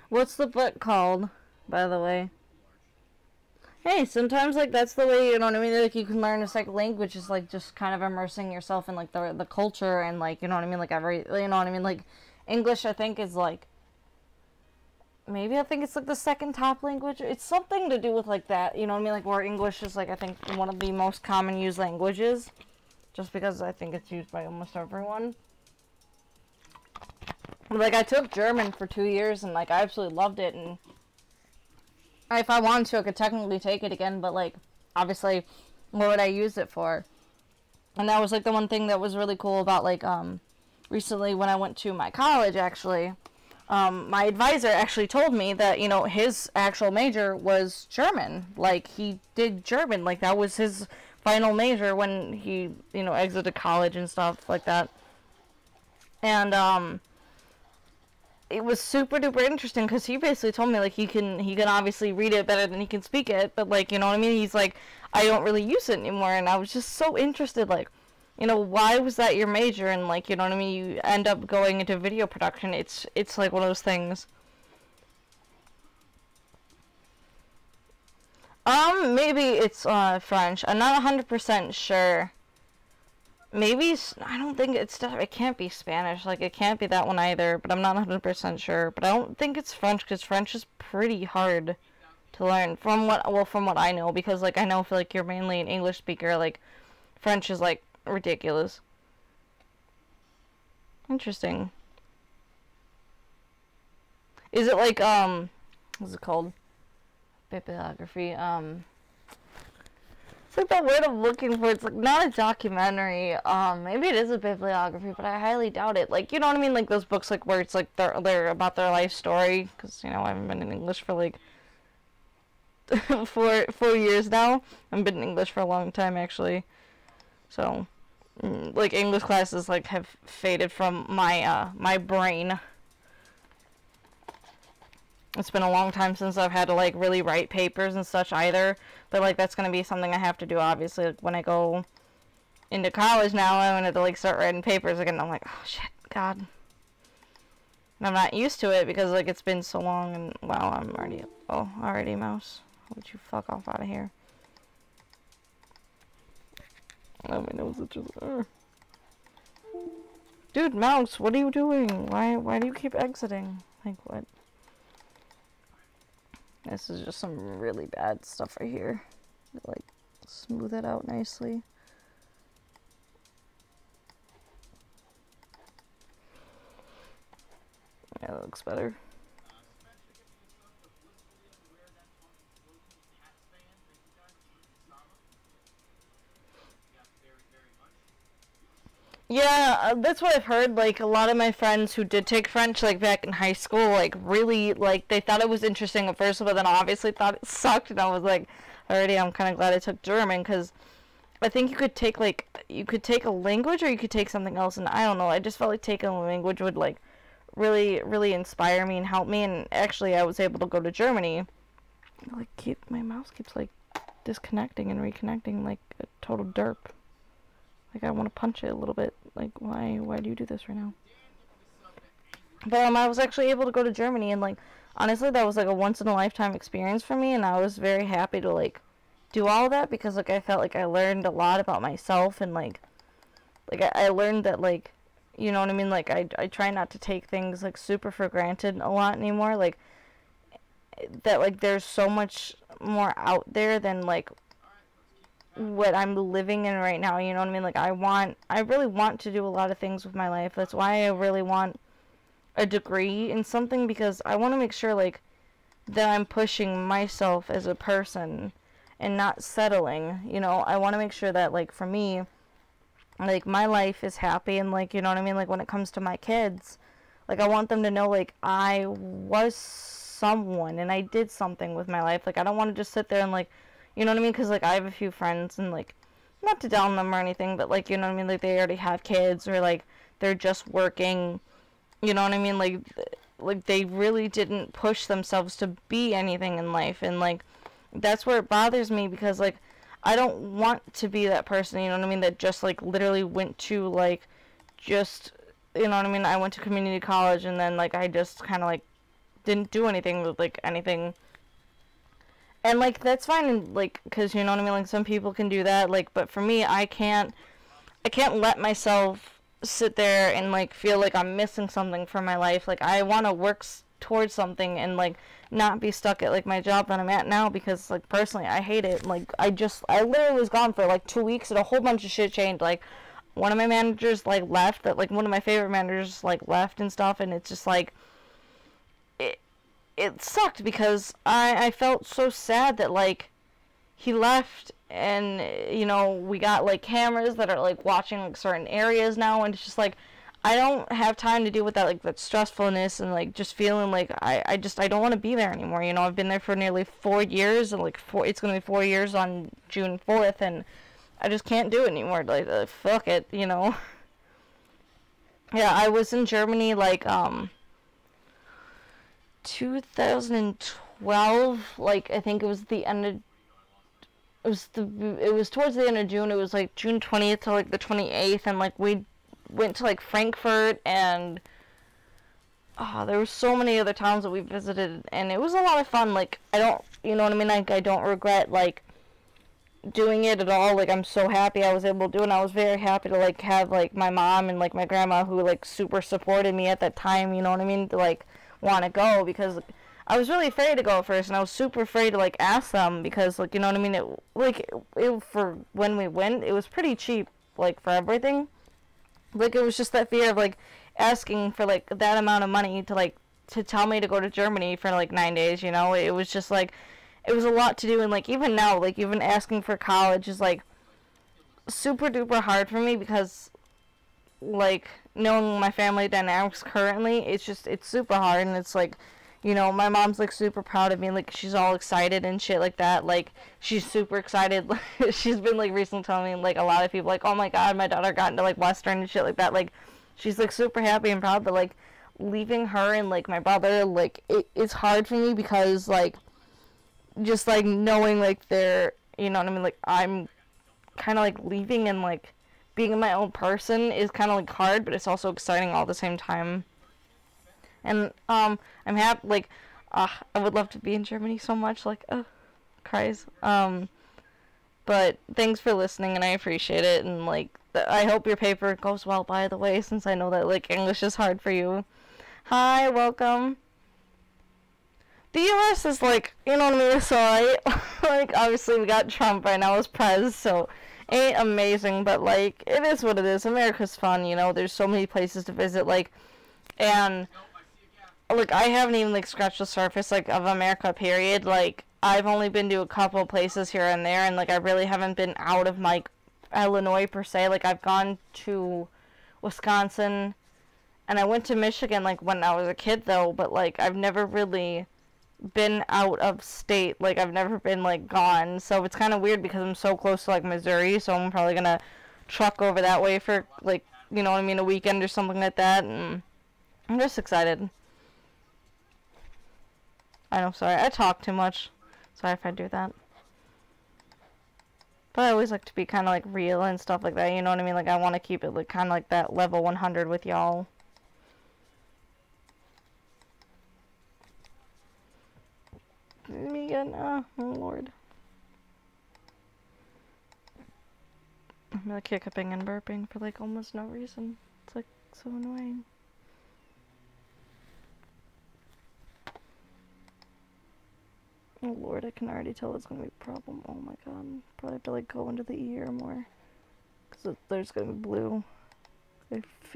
What's the book called, by the way? Hey, sometimes, like, that's the way, you know what I mean, like, you can learn a second language, is, like, just kind of immersing yourself in, like, the culture, and, like, you know what I mean, like, every, you know what I mean, like, English, I think, is, like, maybe I think it's, like, the second top language, it's something to do with, like, that, you know what I mean, like, where English is, like, I think, one of the most common used languages, just because I think it's used by almost everyone. Like, I took German for 2 years, and, like, I absolutely loved it, and if I wanted to, I could technically take it again, but, like, obviously, what would I use it for? And that was, like, the one thing that was really cool about, like, recently when I went to my college, actually, my advisor actually told me that, you know, his actual major was German. Like, he did German. Like, that was his final major when he, you know, exited college and stuff like that. And, it was super duper interesting because he basically told me, like, he can obviously read it better than he can speak it, but, like, you know what I mean, he's like, I don't really use it anymore. And I was just so interested, like, you know, why was that your major? And, like, you know what I mean, you end up going into video production. It's like one of those things. Maybe it's French. I'm not 100% sure. Maybe, I don't think it's, it can't be Spanish, like, it can't be that one either, but I'm not 100% sure, but I don't think it's French, because French is pretty hard to learn, from what I know, because, like, I know, if, like, you're mainly an English speaker, like, French is, like, ridiculous. Interesting. Is it, like, what's it called? Bibliography, it's like that word I'm looking for. It's like not a documentary. Maybe it is a bibliography, but I highly doubt it. Like, you know what I mean? Like those books, like where it's like they're about their life story. Because, you know, I haven't been in English for like 4 years now. I've been in English for a long time, actually. So, like, English classes like have faded from my my brain. It's been a long time since I've had to, like, really write papers and such either. But, like, that's going to be something I have to do, obviously. Like, when I go into college now, I'm going to, like, start writing papers again. I'm like, oh, shit, God. And I'm not used to it because, like, it's been so long. And, wow, I'm already, oh, already, mouse. Would you fuck off out of here? Oh, my nose itches. Dude, mouse, what are you doing? Why do you keep exiting? Like, what? This is just some really bad stuff right here. Like, smooth it out nicely. Yeah, that looks better. Yeah, that's what I've heard. Like, a lot of my friends who did take French, like, back in high school, like, really, like, they thought it was interesting at first, but then obviously thought it sucked, and I was like, already, I'm kind of glad I took German, because I think you could take, like, you could take a language, or you could take something else, and I don't know, I just felt like taking a language would, like, really, really inspire me and help me, and actually, I was able to go to Germany. Like, my mouse keeps, like, disconnecting and reconnecting like a total derp. Like, I want to punch it a little bit. Like, why do you do this right now? But, I was actually able to go to Germany, and, like, honestly, that was, like, a once-in-a-lifetime experience for me, and I was very happy to, like, do all of that, because, like, I felt like I learned a lot about myself, and, like, I learned that, like, you know what I mean, like, I try not to take things, like, super for granted a lot anymore, like, that, like, there's so much more out there than, like, what I'm living in right now, you know what I mean? Like, I really want to do a lot of things with my life. That's why I really want a degree in something, because I want to make sure, like, that I'm pushing myself as a person and not settling, you know? I want to make sure that, like, for me, like, my life is happy, and, like, you know what I mean? Like, when it comes to my kids, like, I want them to know, like, I was someone, and I did something with my life. Like, I don't want to just sit there and, like, you know what I mean? Because, like, I have a few friends, and, like, not to down them or anything, but, like, you know what I mean? Like, they already have kids, or, like, they're just working, you know what I mean? Like, they really didn't push themselves to be anything in life, and, like, that's where it bothers me, because, like, I don't want to be that person, you know what I mean? That just, like, literally went to, like, just, you know what I mean? I went to community college, and then, like, I just kind of, like, didn't do anything with, like, anything. And, like, that's fine, like, because, you know what I mean, like, some people can do that, like, but for me, I can't let myself sit there and, like, feel like I'm missing something from my life. Like, I want to work towards something and, like, not be stuck at, like, my job that I'm at now, because, like, personally, I hate it. Like, I literally was gone for, like, 2 weeks, and a whole bunch of shit changed. Like, one of my managers, like, left, that, like, one of my favorite managers, like, left and stuff, and it's just, like, it sucked, because I felt so sad that, like, he left, and, you know, we got, like, cameras that are, like, watching, like, certain areas now, and it's just, like, I don't have time to deal with that, like, that stressfulness, and, like, just feeling like I don't want to be there anymore, you know. I've been there for nearly 4 years, and, like, it's going to be 4 years on June 4th, and I just can't do it anymore. Like, fuck it, you know. Yeah, I was in Germany, like, 2012, like, I think it was the end of, it was towards the end of June. It was, like, June 20th to, like, the 28th, and, like, we went to, like, Frankfurt, and there were so many other towns that we visited, and it was a lot of fun. Like, I don't, you know what I mean, like, I don't regret, like, doing it at all. Like, I'm so happy I was able to do it, and I was very happy to, like, have, like, my mom and, like, my grandma, who, like, super supported me at that time, you know what I mean, to, like, want to go, because I was really afraid to go at first, and I was super afraid to, like, ask them, because, like, you know what I mean, it for when we went, it was pretty cheap, like, for everything. Like, it was just that fear of, like, asking for, like, that amount of money to, like, to tell me to go to Germany for, like, 9 days, you know? It was just, like, it was a lot to do, and, like, even now, like, even asking for college is, like, super duper hard for me, because, like, knowing my family dynamics currently, it's super hard, and it's, like, you know, my mom's, like, super proud of me, like, she's all excited and shit like that, like, she's super excited. She's been, like, recently telling me, like, a lot of people, like, oh my god, my daughter got into, like, Western and shit like that, like, she's, like, super happy and proud, but, like, leaving her and, like, my brother, like, it's hard for me, because, like, just, like, knowing, like, they're, you know what I mean, like, I'm kind of, like, leaving, and, like, being my own person is kind of, like, hard, but it's also exciting all at the same time. And, I'm happy, like, I would love to be in Germany so much, like, cries. But thanks for listening, and I appreciate it, and, like, I hope your paper goes well, by the way, since I know that, like, English is hard for you. Hi, welcome. The U.S. is, like, you know what I mean, it's alright. Like, obviously we got Trump right now as prez, so ain't amazing, but, like, it is what it is. America's fun, you know, there's so many places to visit, like, and like, I haven't even, like, scratched the surface, like, of America, period. Like, I've only been to a couple places here and there, and, like, I really haven't been out of, like, Illinois, per se. Like, I've gone to Wisconsin, and I went to Michigan, like, when I was a kid, though, but, like, I've never really been out of state. Like, I've never been, like, gone, so it's kind of weird, because I'm so close to, like, Missouri, so I'm probably gonna truck over that way for, like, you know what I mean, a weekend or something like that, and I'm just excited. I know, sorry, I talk too much. Sorry if I do that. But I always like to be kind of, like, real and stuff like that, you know what I mean? Like, I want to keep it, like, kind of like that level 100 with y'all. Me again? Oh, Lord. I'm, like, hiccuping and burping for, like, almost no reason. It's, like, so annoying. Oh Lord, I can already tell it's gonna be a problem. Oh my god, probably have to, like, go into the ER more, because there's gonna be blue.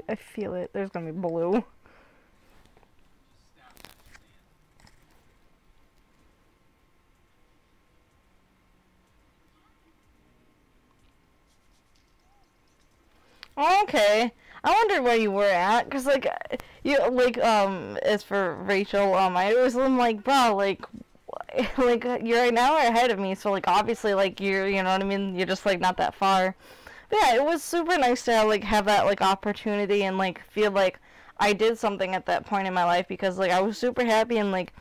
I feel it, there's gonna be blue. Okay, I wondered where you were at, because, like, you, like, as for Rachel, I always am like, bro, like, you're an hour ahead of me, so, like, obviously, like, you're, you know what I mean, you're just, like, not that far. But yeah, it was super nice to, like, have that, like, opportunity, and, like, feel like I did something at that point in my life, because, like, I was super happy, and, like,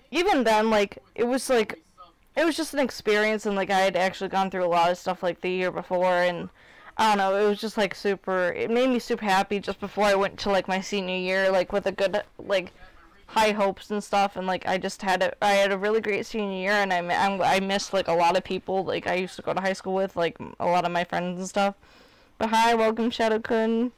even then, like, it was just an experience, and, like, I had actually gone through a lot of stuff, like, the year before, and I don't know, it was just, like, super, it made me super happy just before I went to, like, my senior year, like, with a good, like, high hopes and stuff, and like I had a really great senior year, and I missed like a lot of people like I used to go to high school with, like a lot of my friends and stuff. But hi, welcome Shadow-kun.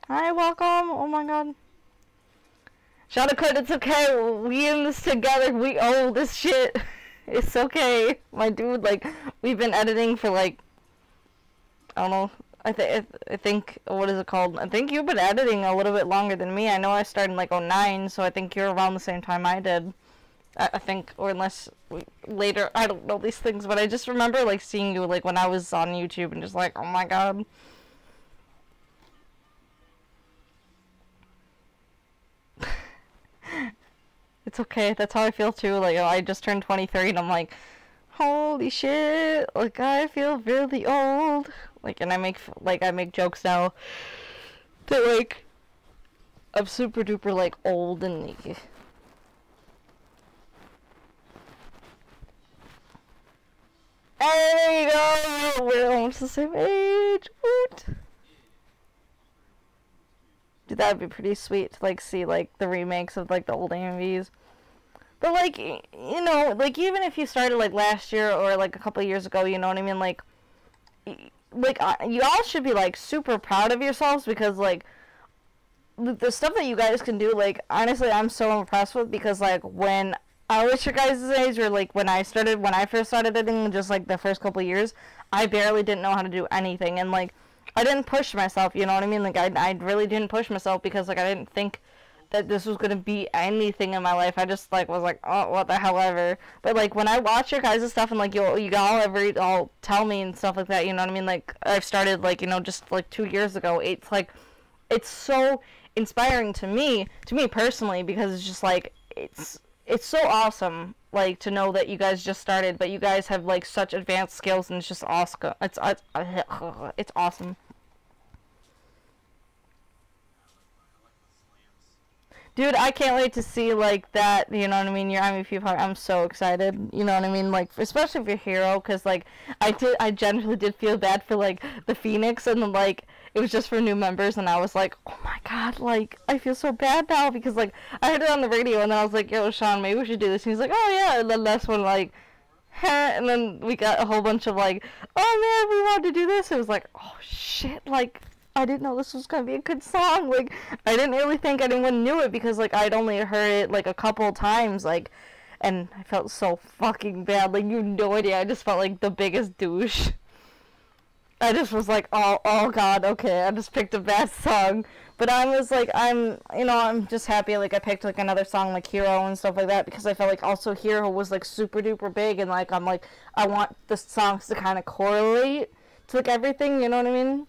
Hi, welcome. Oh my god. Shadow-kun, it's okay. We in this together. We own this shit. It's okay. My dude, like, we've been editing for, like, I don't know. I think, what is it called? I think you've been editing a little bit longer than me. I know I started in, like, 09, so I think you're around the same time I did. I think, or unless later, I don't know these things, but I just remember, like, seeing you, like, when I was on YouTube and just like, oh my god. It's okay, that's how I feel too. Like, I just turned 23 and I'm like, holy shit, like, I feel really old. Like, and I make jokes now that, like, I'm super duper, like, old and, like, there you go, we're almost the same age. Woot. Dude, that'd be pretty sweet to, like, see, like, the remakes of, like, the old MVs. But, like, you know, like, even if you started, like, last year or, like, a couple of years ago, you know what I mean? Like, you all should be, like, super proud of yourselves because, like, the stuff that you guys can do, like, honestly, I'm so impressed with because, like, when I was your guys' age or, like, when I first started editing, just, like, the first couple of years, I barely didn't know how to do anything. And, like, I didn't push myself, you know what I mean? Like, I really didn't push myself because, like, I didn't think that this was gonna be anything in my life. I just, like, was like, oh, what the hell ever. But, like, when I watch your guys' stuff and, like, you all tell me and stuff like that, you know what I mean? Like, I've started, like, you know, just, like, 2 years ago. It's, like, it's so inspiring to me personally, because it's just, like, it's so awesome, like, to know that you guys just started, but you guys have, like, such advanced skills, and it's just awesome. It's awesome. Dude, I can't wait to see, like, that, you know what I mean, your MVP part. I'm so excited, you know what I mean, like, especially for Hero, because, like, I genuinely did feel bad for, like, the Phoenix, and, like, it was just for new members, and I was like, oh my god, like, I feel so bad now, because, like, I heard it on the radio, and then I was like, yo, Sean, maybe we should do this, and he's like, oh yeah, and then that's when, like, and then we got a whole bunch of, like, oh man, we wanted to do this. It was like, oh shit, like, I didn't know this was gonna be a good song. Like, I didn't really think anyone knew it because, like, I'd only heard it, like, a couple times, like, and I felt so fucking bad. Like, you have no idea. I just felt like the biggest douche. I just was like, oh god, okay, I just picked a bad song. But I was like, I'm just happy, like, I picked, like, another song, like, Hero and stuff like that, because I felt like also Hero was, like, super duper big, and, like, I'm like, I want the songs to kind of correlate to, like, everything, you know what I mean?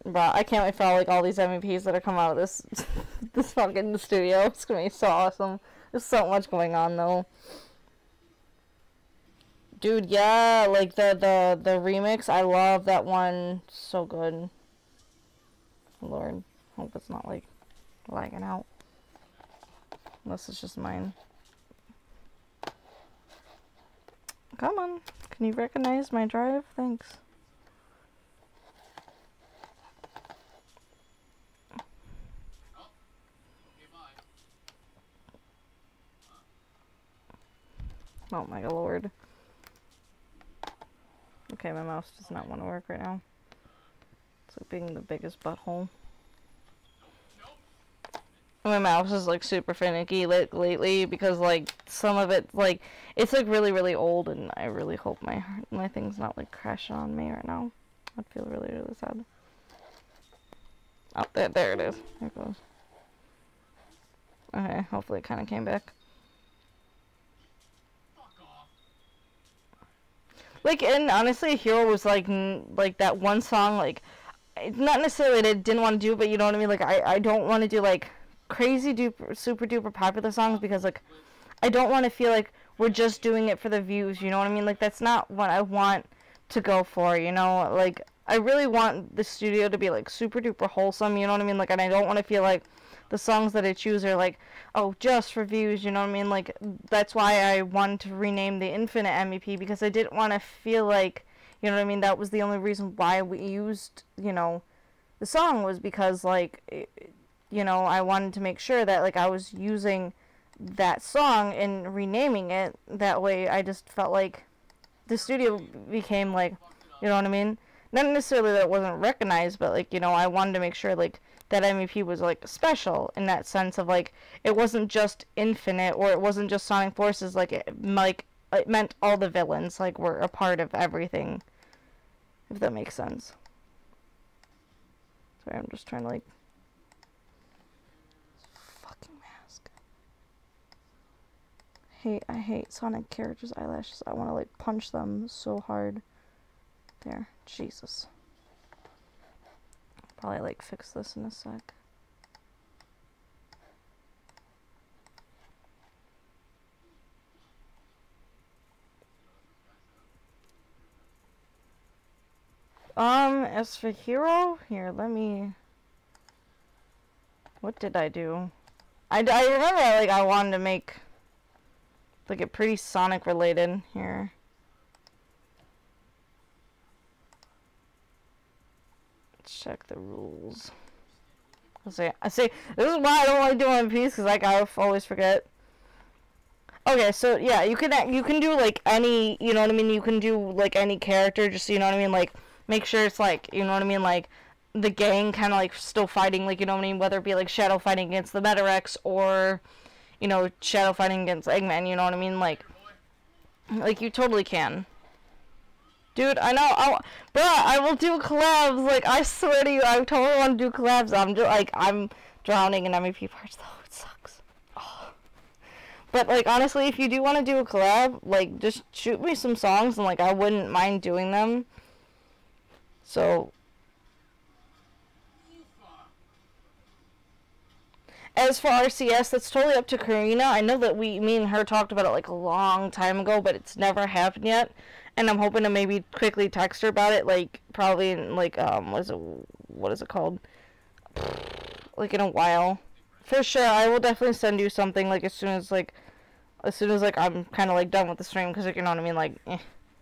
But I can't wait for, like, all these MVPs that are coming out of this this fucking studio. It's gonna be so awesome. There's so much going on, though. Dude, yeah, like, the remix, I love that one. So good. Lord, hope it's not, like, lagging out. Unless it's just mine. Come on. Can you recognize my drive? Thanks. Oh my lord. Okay, my mouse does not want to work right now. It's like being the biggest butthole. My mouse is, like, super finicky lately because, like, some of it, like, it's, like, really, really old, and I really hope my thing's not, like, crashing on me right now. I'd feel really, really sad. Oh, there it is. There it goes. Okay, hopefully it kind of came back. Like, and honestly, Hero was, like, that one song, like, it's not necessarily that I didn't want to do, but you know what I mean? Like, I don't want to do, like, crazy duper, super duper popular songs because, like, I don't want to feel like we're just doing it for the views, you know what I mean? Like, that's not what I want to go for, you know? Like, I really want the studio to be, like, super duper wholesome, you know what I mean? Like, and I don't want to feel like the songs that I choose are like, oh, just for views, you know what I mean? Like, that's why I wanted to rename the Infinite MEP, because I didn't want to feel like, you know what I mean, that was the only reason why we used, you know, the song, was because, like, you know, I wanted to make sure that, like, I was using that song and renaming it. That way I just felt like the studio became, like, you know what I mean? Not necessarily that it wasn't recognized, but, like, you know, I wanted to make sure, like, that MEP was, like, special in that sense of, like, it wasn't just Infinite, or it wasn't just Sonic Forces, like, it meant all the villains, like, were a part of everything, if that makes sense. Sorry, I'm just trying to, like, fucking mask. I hate Sonic characters' eyelashes. I want to, like, punch them so hard. There. Jesus. Probably, like, fix this in a sec. As for hero, here, let me... What did I do? I remember, like, I wanted to make, like, it pretty Sonic related here. Let's check the rules. I say, this is why I don't like doing One Piece, because, like, I always forget. Okay, so, yeah, you can do, like, any, you know what I mean, you can do, like, any character, just, you know what I mean, like, make sure it's, like, you know what I mean, like, the gang kind of, like, still fighting, like, you know what I mean, whether it be, like, Shadow fighting against the Metarex, or, you know, Shadow fighting against Eggman, you know what I mean, like, you totally can. Dude, I know, bruh, I will do collabs, like, I swear to you, I totally want to do collabs. I'm drowning in MEP parts, though, it sucks. Oh. But, like, honestly, if you do want to do a collab, like, just shoot me some songs, and, like, I wouldn't mind doing them. So, as for RCS, that's totally up to Karina. I know that me and her talked about it, like, a long time ago, but it's never happened yet. And I'm hoping to maybe quickly text her about it, like, probably in, like, what is it called? Like, in a while. For sure, I will definitely send you something, like, as soon as, like, I'm kind of, like, done with the stream, because, like, you know what I mean, like,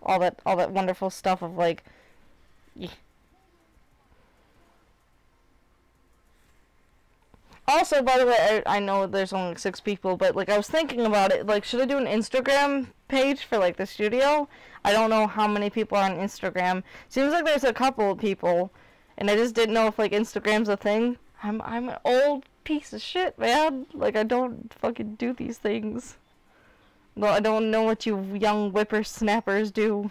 all that wonderful stuff of, like, Also, by the way, I know there's only like 6 people, but, like, I was thinking about it, like, should I do an Instagram page for, like, the studio? I don't know how many people are on Instagram. Seems like there's a couple of people, and I just didn't know if, like, Instagram's a thing. I'm an old piece of shit, man. Like, I don't fucking do these things. Well, I don't know what you young whippersnappers do.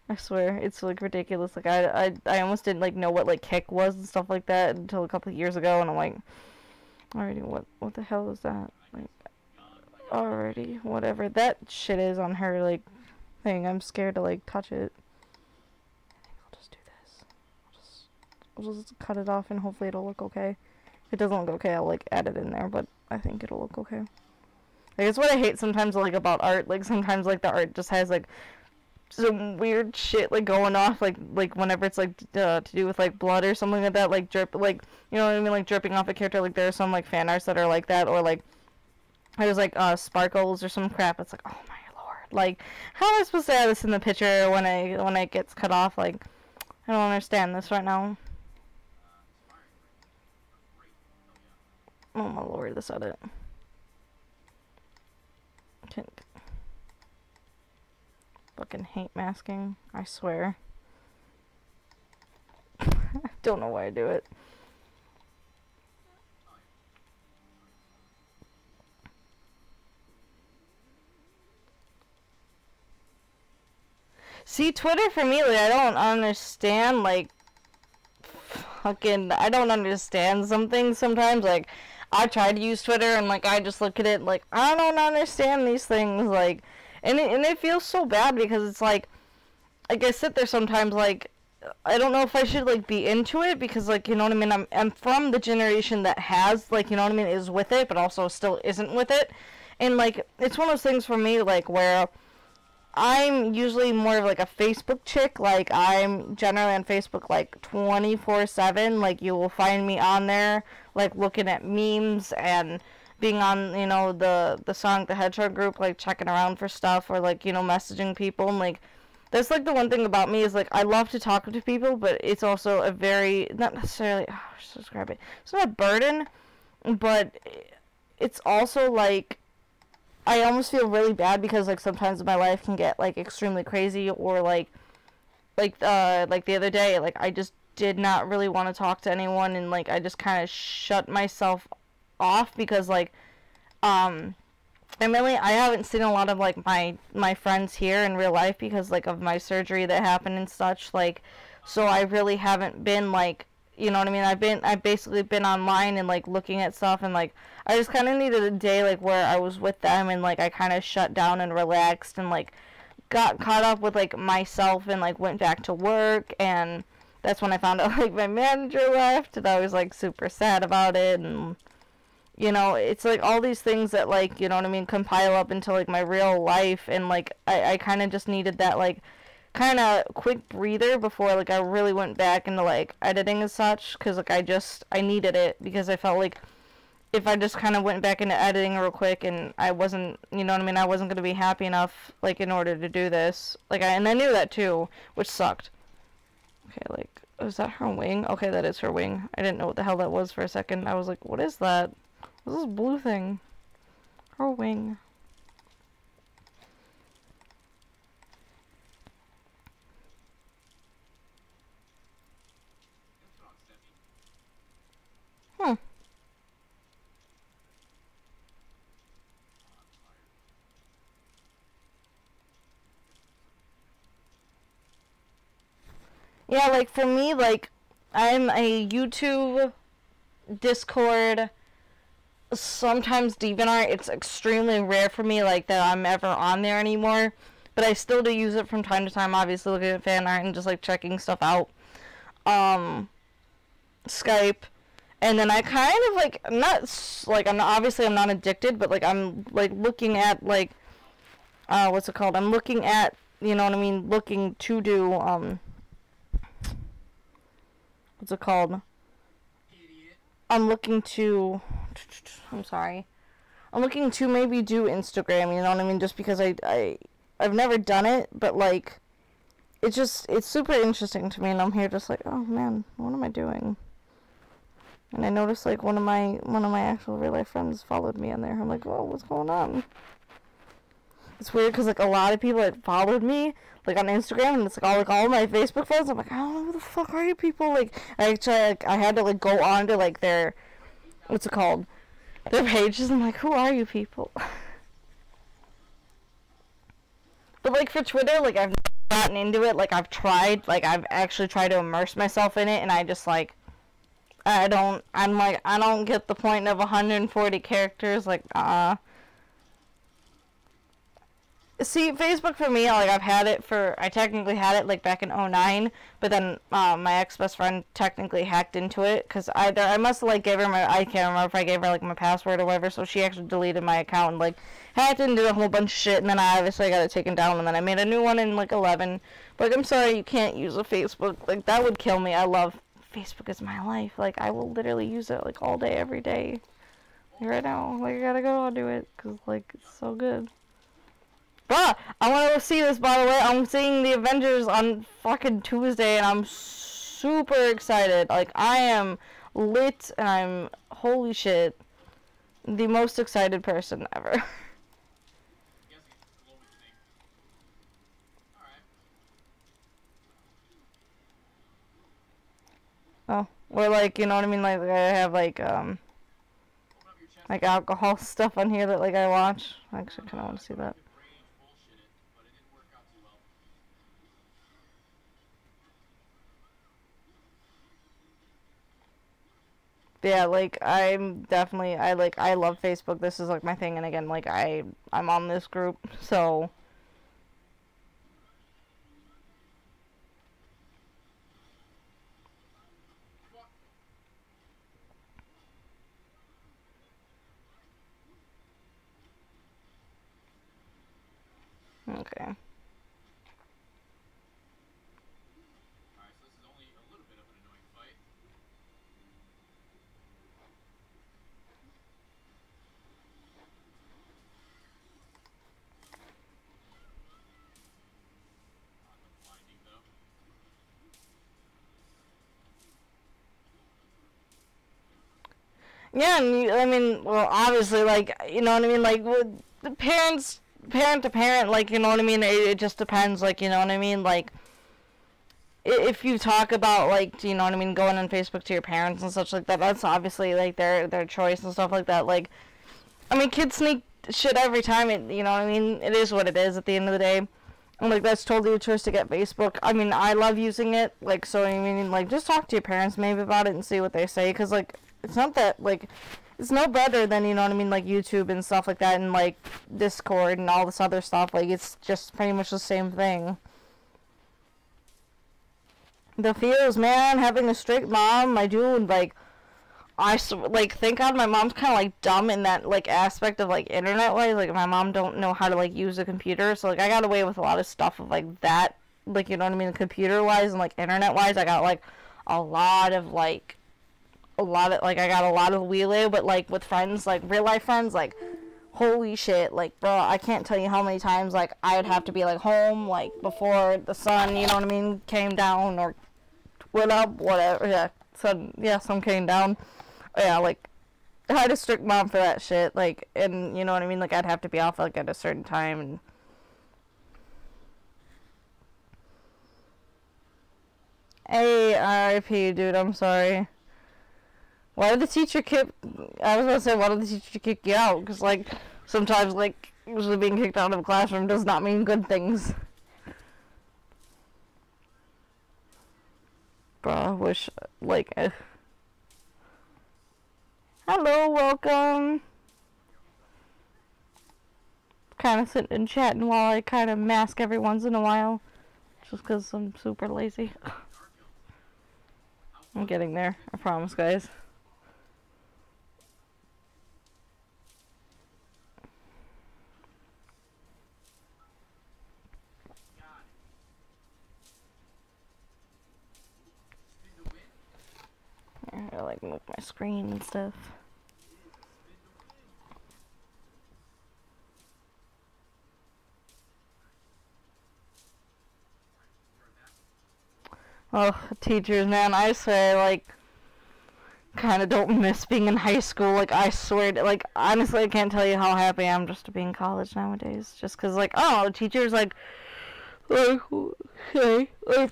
I swear, it's, like, ridiculous. Like, I almost didn't, like, know what, like, Kick was and stuff like that until a couple of years ago, and I'm like, alrighty, what the hell is that? Like, alrighty, whatever that shit is on her, like, thing. I'm scared to, like, touch it. I think I'll just do this. I'll just cut it off, and hopefully it'll look okay. If it doesn't look okay, I'll, like, add it in there, but I think it'll look okay. Like, it's what I hate sometimes, like, about art. Like, sometimes, like, the art just has, like, some weird shit, like, going off, like whenever it's, like, to do with, like, blood or something like that, like, drip, like, you know what I mean, like, dripping off a character. Like, there are some, like, fan arts that are like that, or, like, there's, like, sparkles or some crap. It's like, oh my lord, like, how am I supposed to have this in the picture when it gets cut off? Like, I don't understand this right now. Oh my lord, this edit. Fucking hate masking, I swear. I don't know why I do it. See, Twitter for me, like, I don't understand, like, fucking, I don't understand some things sometimes. Like, I try to use Twitter, and, like, I just look at it, like, I don't understand these things, like, and it feels so bad, because it's like I sit there sometimes, like, I don't know if I should, like, be into it, because, like, you know what I mean, I'm from the generation that has, like, you know what I mean, is with it, but also still isn't with it, and, like, it's one of those things for me, like, where I'm usually more of like a Facebook chick. Like I'm generally on Facebook like 24/7. Like you will find me on there, like looking at memes and being on, you know, the Sonic the Hedgehog group, like checking around for stuff or like, you know, messaging people. And like that's like the one thing about me is like I love to talk to people, but it's also a very, not necessarily, oh, how should I describe it? It's not a burden, but it's also like I almost feel really bad because like sometimes my life can get like extremely crazy or like the other day, like I just did not really want to talk to anyone, and like I just kind of shut myself off because like and really I haven't seen a lot of like my friends here in real life because like of my surgery that happened and such, like so I really haven't been like, you know what I mean, I've basically been online and like looking at stuff, and like I just kind of needed a day like where I was with them and like I kind of shut down and relaxed and like got caught up with like myself and like went back to work. And that's when I found out like my manager left, and I was like super sad about it. And you know, it's like all these things that like, you know what I mean, compile up into like my real life. And like I kind of just needed that like kind of quick breather before like I really went back into like editing and such, because like I needed it, because I felt like if I just kind of went back into editing real quick and I wasn't, you know what I mean, I wasn't going to be happy enough like in order to do this, like and I knew that too, which sucked. Okay, like, is that her wing? Okay, that is her wing. I didn't know what the hell that was for a second. I was like, what is that? What's this blue thing? Her wing. Hmm. Yeah, like for me, like I'm a YouTube, Discord, sometimes DeviantArt. It's extremely rare for me like that I'm ever on there anymore, but I still do use it from time to time, obviously looking at fan art and just like checking stuff out. Skype, and then I kind of like, I'm not like, I'm not, obviously I'm not addicted, but like I'm like looking at like what's it called, I'm looking at, you know what I mean, looking to do what's it called, I'm looking to, I'm sorry, I'm looking to maybe do Instagram, you know what I mean, just because I've never done it, but like it's super interesting to me, and I'm here just like, oh man, what am I doing? And I noticed like one of my actual real life friends followed me on there. I'm like, oh, what's going on? It's weird because like a lot of people had followed me like on Instagram, and it's like all my Facebook friends. I'm like, I don't know who the fuck are you people? Like I actually like I had to like go on to like their, what's it called, their pages. I'm like, who are you people? But like for Twitter, like I've gotten into it. Like I've actually tried to immerse myself in it, and I just like, I don't get the point of 140 characters, like, See, Facebook for me, like, I technically had it, like, back in '09, but then, my ex-best friend technically hacked into it, because I must have, like, gave her I can't remember if I gave her, like, my password or whatever, so she actually deleted my account and, like, hacked into a whole bunch of shit, and then I obviously got it taken down, and then I made a new one in, like, 11, but, like, I'm sorry, you can't use a Facebook, like, that would kill me. I love Facebook is my life. Like, I will literally use it, like, all day, every day. Like, right now. Like, I gotta go do it, because, like, it's so good. But, I want to go see this, by the way. I'm seeing the Avengers on fucking Tuesday, and I'm super excited. Like, I am lit, and I'm, holy shit, the most excited person ever. Oh, or like, you know what I mean, like I have like alcohol stuff on here that like I watch. I actually kinda wanna see that. Yeah, like I'm definitely I love Facebook. This is like my thing, and again, like I'm on this group, so okay. Yeah, and I mean, well, obviously, like, you know what I mean, like, with the parent to parent, like, you know what I mean, it just depends, like, you know what I mean, like, if you talk about, like, you know what I mean, going on Facebook to your parents and such like that, that's obviously, like, their choice and stuff like that, like, I mean, kids sneak shit every time, you know what I mean, it is what it is at the end of the day, and, like, that's totally a choice to get Facebook. I mean, I love using it, like, so, I mean, like, just talk to your parents maybe about it and see what they say, because, like, it's not that, like, it's no better than, you know what I mean, like, YouTube and stuff like that, and, like, Discord and all this other stuff. Like, it's just pretty much the same thing. The feels, man, having a strict mom, my dude, like, like, thank God my mom's kind of, like, dumb in that, like, aspect of, like, internet-wise. Like, my mom don't know how to, like, use a computer, so, like, I got away with a lot of stuff of, like, that, like, you know what I mean, computer-wise and, like, internet-wise. I got, like, a lot of, like, I got a lot of leeway, but, like, with friends, like, real-life friends, like, holy shit, like, bro, I can't tell you how many times, like, I would have to be, like, home, like, before the sun, you know what I mean, came down, or went up, whatever, yeah, sun came down, yeah, like, I had a strict mom for that shit, like, and, you know what I mean, like, I'd have to be off, like, at a certain time, and hey, RIP, dude, I'm sorry. Why did the teacher kick... I was gonna say, why did the teacher kick you out? Because, like, sometimes, like, usually being kicked out of a classroom does not mean good things. Bro, I wish, like... Hello, welcome! Kind of sitting and chatting while I kind of mask every once in a while. Just because I'm super lazy. I'm getting there, I promise, guys. I gotta, like, move my screen and stuff. Oh, teachers, man, I swear, like, kind of don't miss being in high school. Like, I swear, like, honestly, I can't tell you how happy I am just to be in college nowadays. Just because, like, oh, teachers, like, okay, or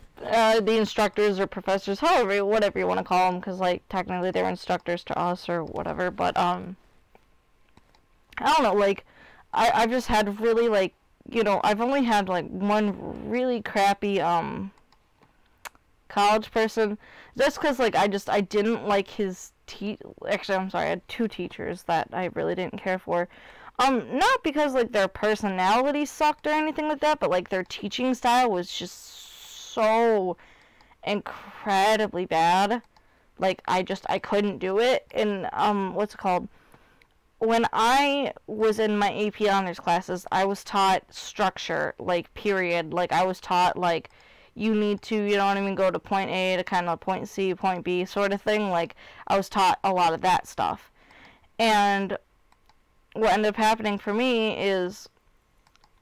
the instructors or professors, however, whatever you want to call them, because, like, technically they're instructors to us or whatever, but, I don't know, like, I've just had really, like, you know, I've only had, like, one really crappy, college person, just because, like, I didn't like his actually, I'm sorry, I had two teachers that I really didn't care for. Not because, like, their personality sucked or anything like that, but, like, their teaching style was just so incredibly bad. Like, I couldn't do it. And, what's it called? When I was in my AP honors classes, I was taught structure, like, period. Like, I was taught, like, you need to, you know what I mean, go to point A to kind of point C, point B sort of thing. Like, I was taught a lot of that stuff. And what ended up happening for me is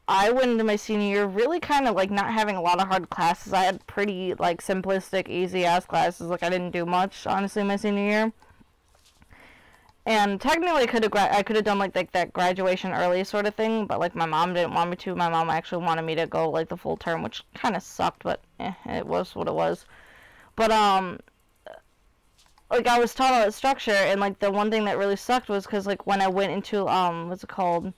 I went into my senior year really kind of, like, not having a lot of hard classes. I had pretty, like, simplistic, easy-ass classes. Like, I didn't do much, honestly, my senior year. And technically, I could have done, like, that graduation early sort of thing, but, like, my mom didn't want me to. My mom actually wanted me to go, like, the full term, which kind of sucked, but, it was what it was. But, like, I was taught all that structure, and, like, the one thing that really sucked was because, like, when I went into, what's it called?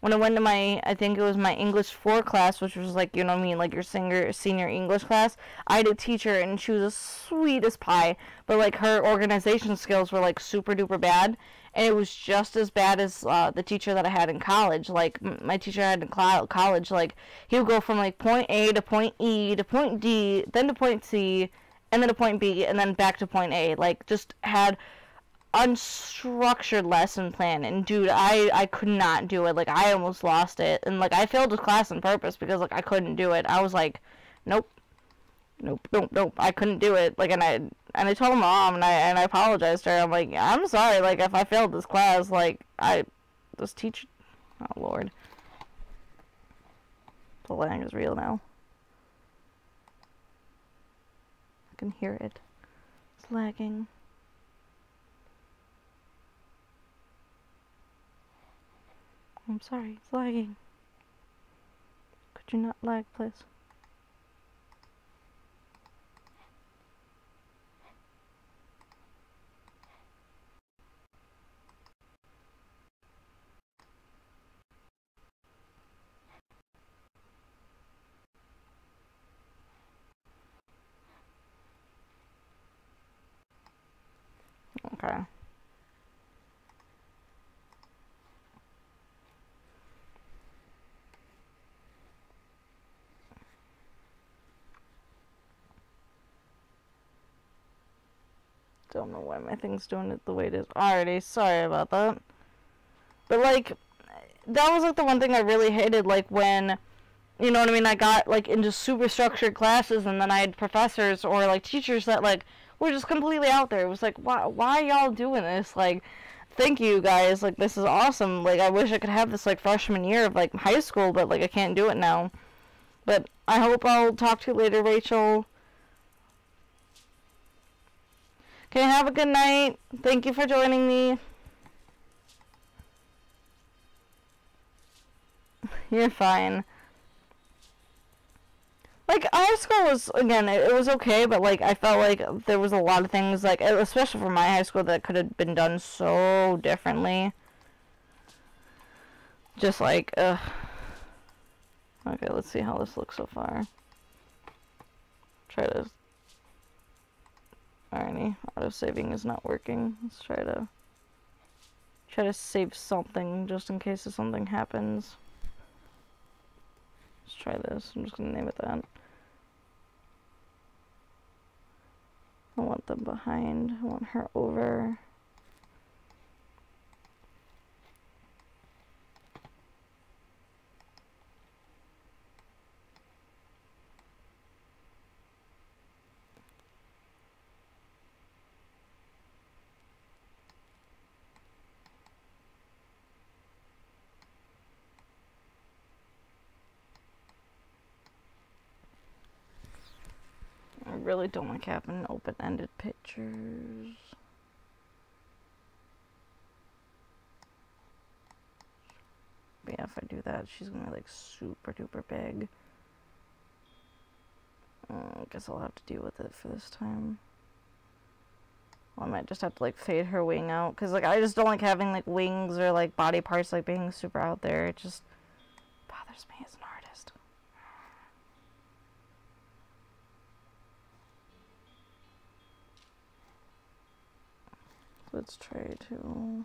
When I went to I think it was my English 4 class, which was, like, you know what I mean, like, your senior English class, I had a teacher, and she was the sweetest pie, but, like, her organization skills were, like, super duper bad, and it was just as bad as, the teacher that I had in college. Like, my teacher I had in college, like, he would go from, like, point A to point E to point D, then to point C, and then to point B, and then back to point A. Like, just had unstructured lesson plan, and dude, I could not do it. Like, I almost lost it, and, like, I failed this class on purpose because, like, I couldn't do it. I was like, nope, I couldn't do it. Like, and I told my mom, and I apologized to her. I'm like, I'm sorry, like, if I failed this class, like, this teacher, oh lord, the lag is real now. I can hear it. It's lagging. I'm sorry, it's lagging. Could you not lag, please? Okay. Don't know why my thing's doing it the way it is. Alrighty, sorry about that. But, like, that was, like, the one thing I really hated, like, when, you know what I mean, I got, like, into super structured classes, and then I had professors or, like, teachers that, like, were just completely out there. It was like, why y'all doing this? Like, thank you, guys. Like, this is awesome. Like, I wish I could have this, like, freshman year of, like, high school, but, like, I can't do it now. But I hope I'll talk to you later, Rachel. Okay, have a good night. Thank you for joining me. You're fine. Like, our school was, again, it was okay, but, like, I felt like there was a lot of things, like, especially for my high school, that could have been done so differently. Just, like, ugh. Okay, let's see how this looks so far. Try to... Alrighty, auto-saving is not working. Let's try to save something, just in case if something happens. Let's try this. I'm just gonna name it that. I want them behind. I want her over. I really don't like having open-ended pictures. But yeah, if I do that, she's gonna be like super duper big. I guess I'll have to deal with it for this time. Well, I might just have to like fade her wing out, because like I just don't like having like wings or like body parts like being super out there. It just bothers me as an artist. Let's try to...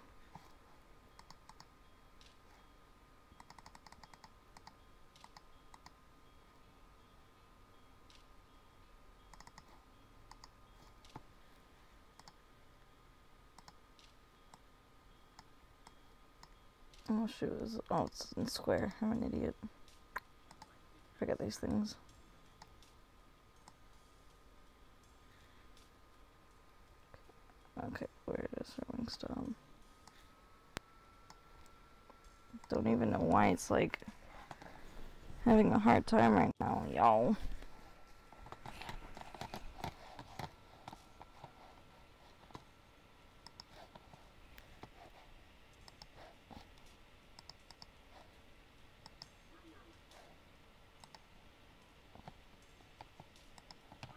Oh shoot, oh, it's in square. I'm an idiot. Forget these things. Okay, where is her wing stop? Don't even know why it's like having a hard time right now, y'all.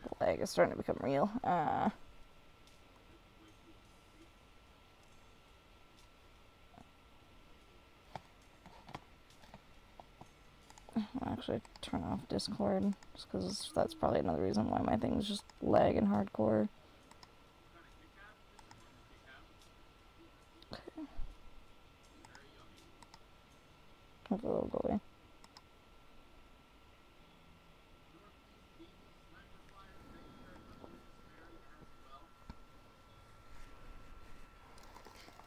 The lag is starting to become real. I'll actually turn off Discord, just because that's probably another reason why my thing's just lagging hardcore. Okay. Hopefully it'll go away.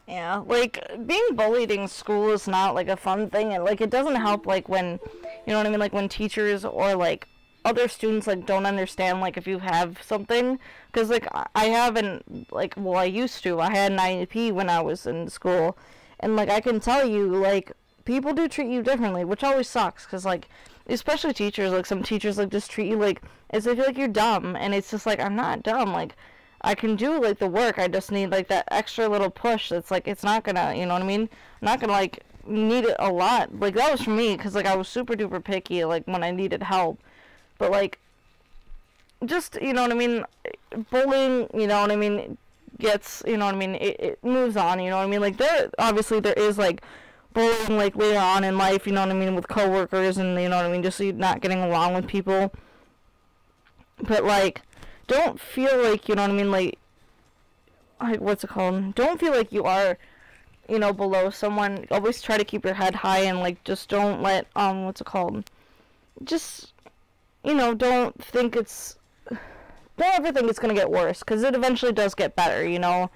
Yeah, like, being bullied in school is not, like, a fun thing, and, like, it doesn't help, like, when, you know what I mean, like, when teachers or, like, other students, like, don't understand, like, if you have something, because, like, I haven't, like, well, I used to, I had an IEP when I was in school, and, like, I can tell you, like, people do treat you differently, which always sucks, because, like, especially teachers, like, some teachers, like, just treat you, like, as if like you're dumb, and it's just, like, I'm not dumb, like, I can do, like, the work, I just need, like, that extra little push that's, like, it's not gonna, you know what I mean? I'm not gonna, like, need it a lot. Like, that was for me, because, like, I was super duper picky, like, when I needed help. But, like, just, you know what I mean, bullying, you know what I mean, gets, you know what I mean, it moves on, you know what I mean, like, obviously there is, like, bullying, like, later on in life, you know what I mean, with coworkers, and, you know what I mean, just not getting along with people. But, like, don't feel like, you know what I mean, like, what's it called, don't feel like you are, you know, below someone. Always try to keep your head high, and, like, just don't let, what's it called, just, you know, don't ever think it's gonna get worse, because it eventually does get better, you know.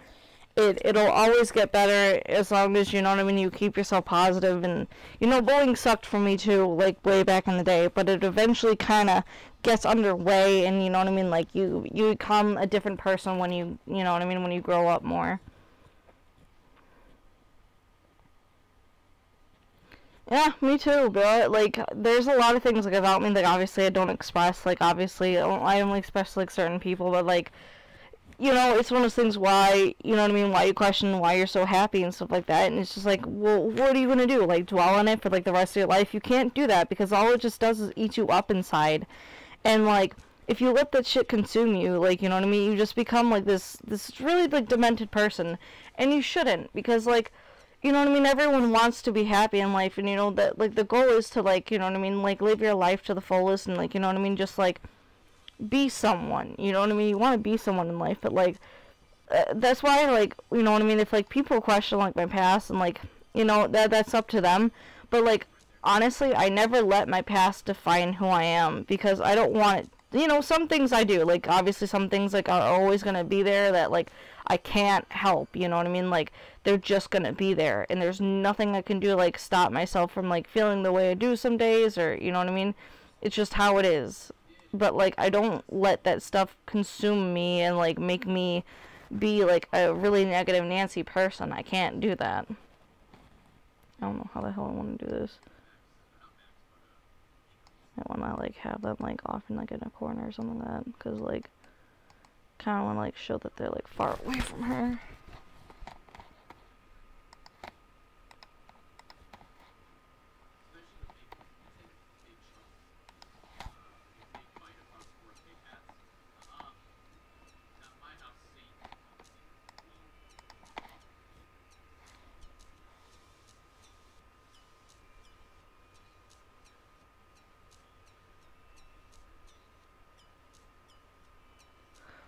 It'll always get better as long as, you know what I mean, you keep yourself positive. And, you know, bullying sucked for me too, like, way back in the day, but it eventually kind of gets underway, and, you know what I mean, like, you become a different person when you know what I mean, when you grow up more. Yeah, me too, but, like, there's a lot of things, like, about me that obviously I don't express, like, obviously I only express, like, certain people, but, like, you know, it's one of those things why, you know what I mean, why you question why you're so happy and stuff like that, and it's just like, well, what are you gonna do, like, dwell on it for, like, the rest of your life? You can't do that, because all it just does is eat you up inside, and, like, if you let that shit consume you, like, you know what I mean, you just become, like, this really, like, demented person, and you shouldn't, because, like, you know what I mean, everyone wants to be happy in life, and, you know, that, like, the goal is to, like, you know what I mean, like, live your life to the fullest, and, like, you know what I mean, just, like, be someone, you know what I mean, you want to be someone in life, but, like, that's why, like, you know what I mean, if, like, people question, like, my past, and, like, you know, that's up to them, but, like, honestly, I never let my past define who I am, because I don't want it, you know, some things I do, like, obviously some things, like, are always gonna be there that, like, I can't help, you know what I mean, like, they're just gonna be there, and there's nothing I can do, like, stop myself from, like, feeling the way I do some days, or, you know what I mean, it's just how it is. But, like, I don't let that stuff consume me and, like, make me be, like, a really negative Nancy person. I can't do that. I don't know how the hell I want to do this. I want to, like, have them, like, off in, like, in a corner or something like that. Because, like, kind of want to, like, show that they're, like, far away from her.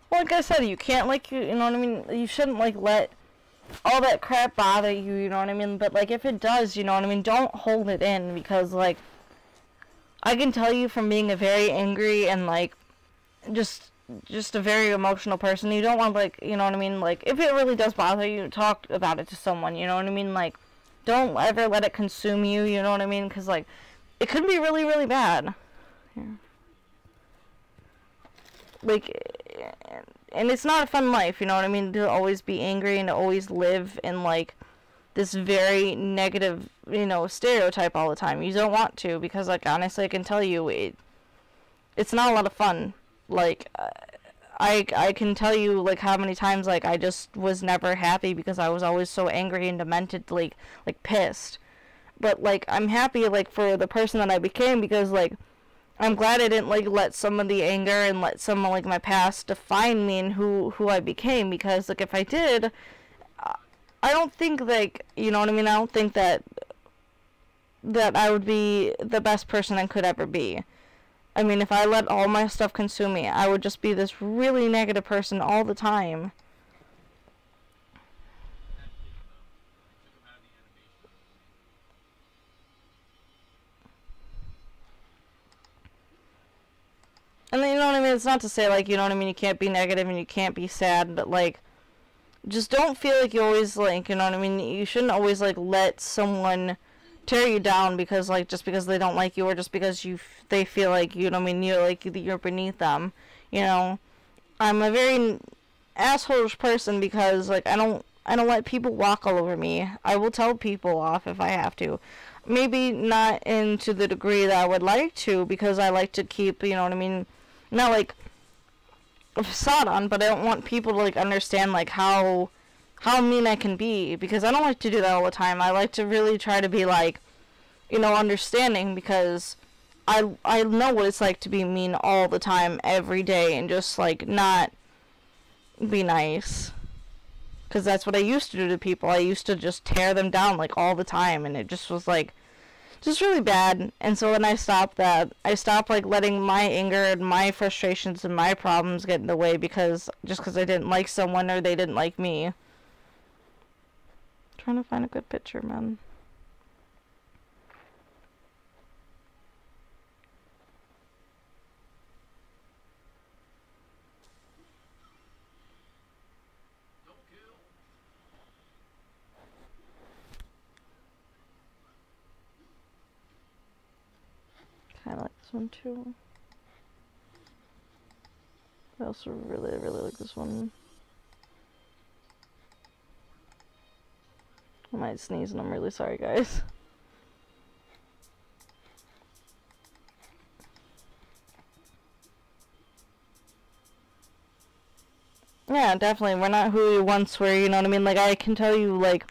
Like I said, you can't, like, you know what I mean, you shouldn't, like, let all that crap bother you, you know what I mean, but, like, if it does, you know what I mean, don't hold it in, because, like, I can tell you from being a very angry and, like, just a very emotional person, you don't want, like, you know what I mean, like, if it really does bother you, talk about it to someone, you know what I mean, like, don't ever let it consume you, you know what I mean, because, like, it could be really, really bad. Yeah. Like, and it's not a fun life, you know what I mean, to always be angry and to always live in, like, this very negative, you know, stereotype all the time. You don't want to, because, like, honestly, I can tell you, it's not a lot of fun. Like, I can tell you, like, how many times, like, I just was never happy because I was always so angry and demented, like pissed. But, like, I'm happy, like, for the person that I became, because, like, I'm glad I didn't, like, let some of the anger and let some of, like, my past define me and who I became, because, like, if I did, I don't think, like, you know what I mean, I don't think that I would be the best person I could ever be. I mean, if I let all my stuff consume me, I would just be this really negative person all the time. And then, you know what I mean, it's not to say, like, you know what I mean, you can't be negative and you can't be sad, but, like, just don't feel like you always, like, you know what I mean, you shouldn't always, like, let someone tear you down because, like, just because they don't like you, or just because they feel like, you know what I mean, you're beneath them, you know. I'm a very asshole-ish person because, like, I don't let people walk all over me. I will tell people off if I have to. Maybe not into the degree that I would like to, because I like to keep, you know what I mean, not, like, a facade on, but I don't want people to, like, understand, like, how how mean I can be, because I don't like to do that all the time. I like to really try to be like, you know, understanding, because I know what it's like to be mean all the time, every day, and just like not be nice. Because that's what I used to do to people. I used to just tear them down like all the time, and it just was like just really bad. And so when I stopped that, I stopped like letting my anger and my frustrations and my problems get in the way because I didn't like someone or they didn't like me. Trying to find a good picture, man. I like this one too. I also really like this one. I might sneeze and I'm really sorry, guys. Yeah, definitely. We're not who we once were, you know what I mean? Like, I can tell you, like,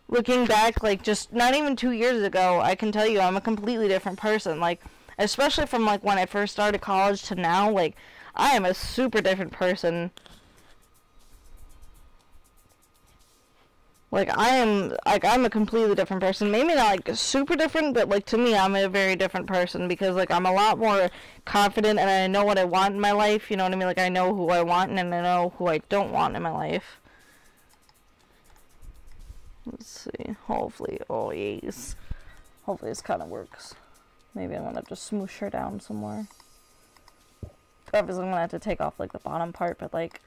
looking back, like, just not even 2 years ago, I can tell you I'm a completely different person. Like, especially from, like, when I first started college to now, like, I am a super different person. Like, I'm a completely different person. Maybe not, like, super different, but, like, to me, I'm a very different person because, like, I'm a lot more confident and I know what I want in my life, you know what I mean? Like, I know who I want and I know who I don't want in my life. Let's see. Hopefully, oh, yes. Hopefully this kind of works. Maybe I'm going to have to smoosh her down some more. Obviously, I'm going to have to take off, like, the bottom part, but, like,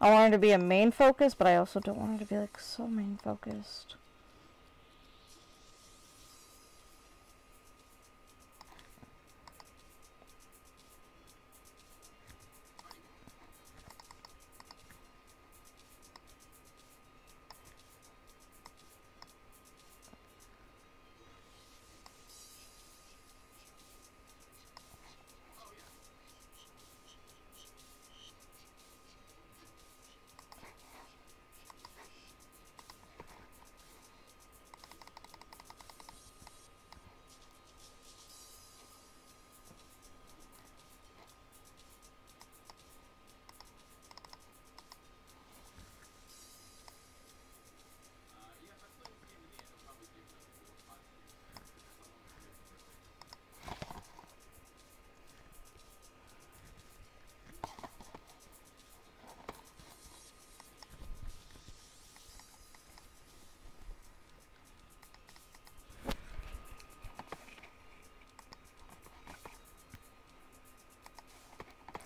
I want her to be a main focus, but I also don't want her to be, like, so main focused.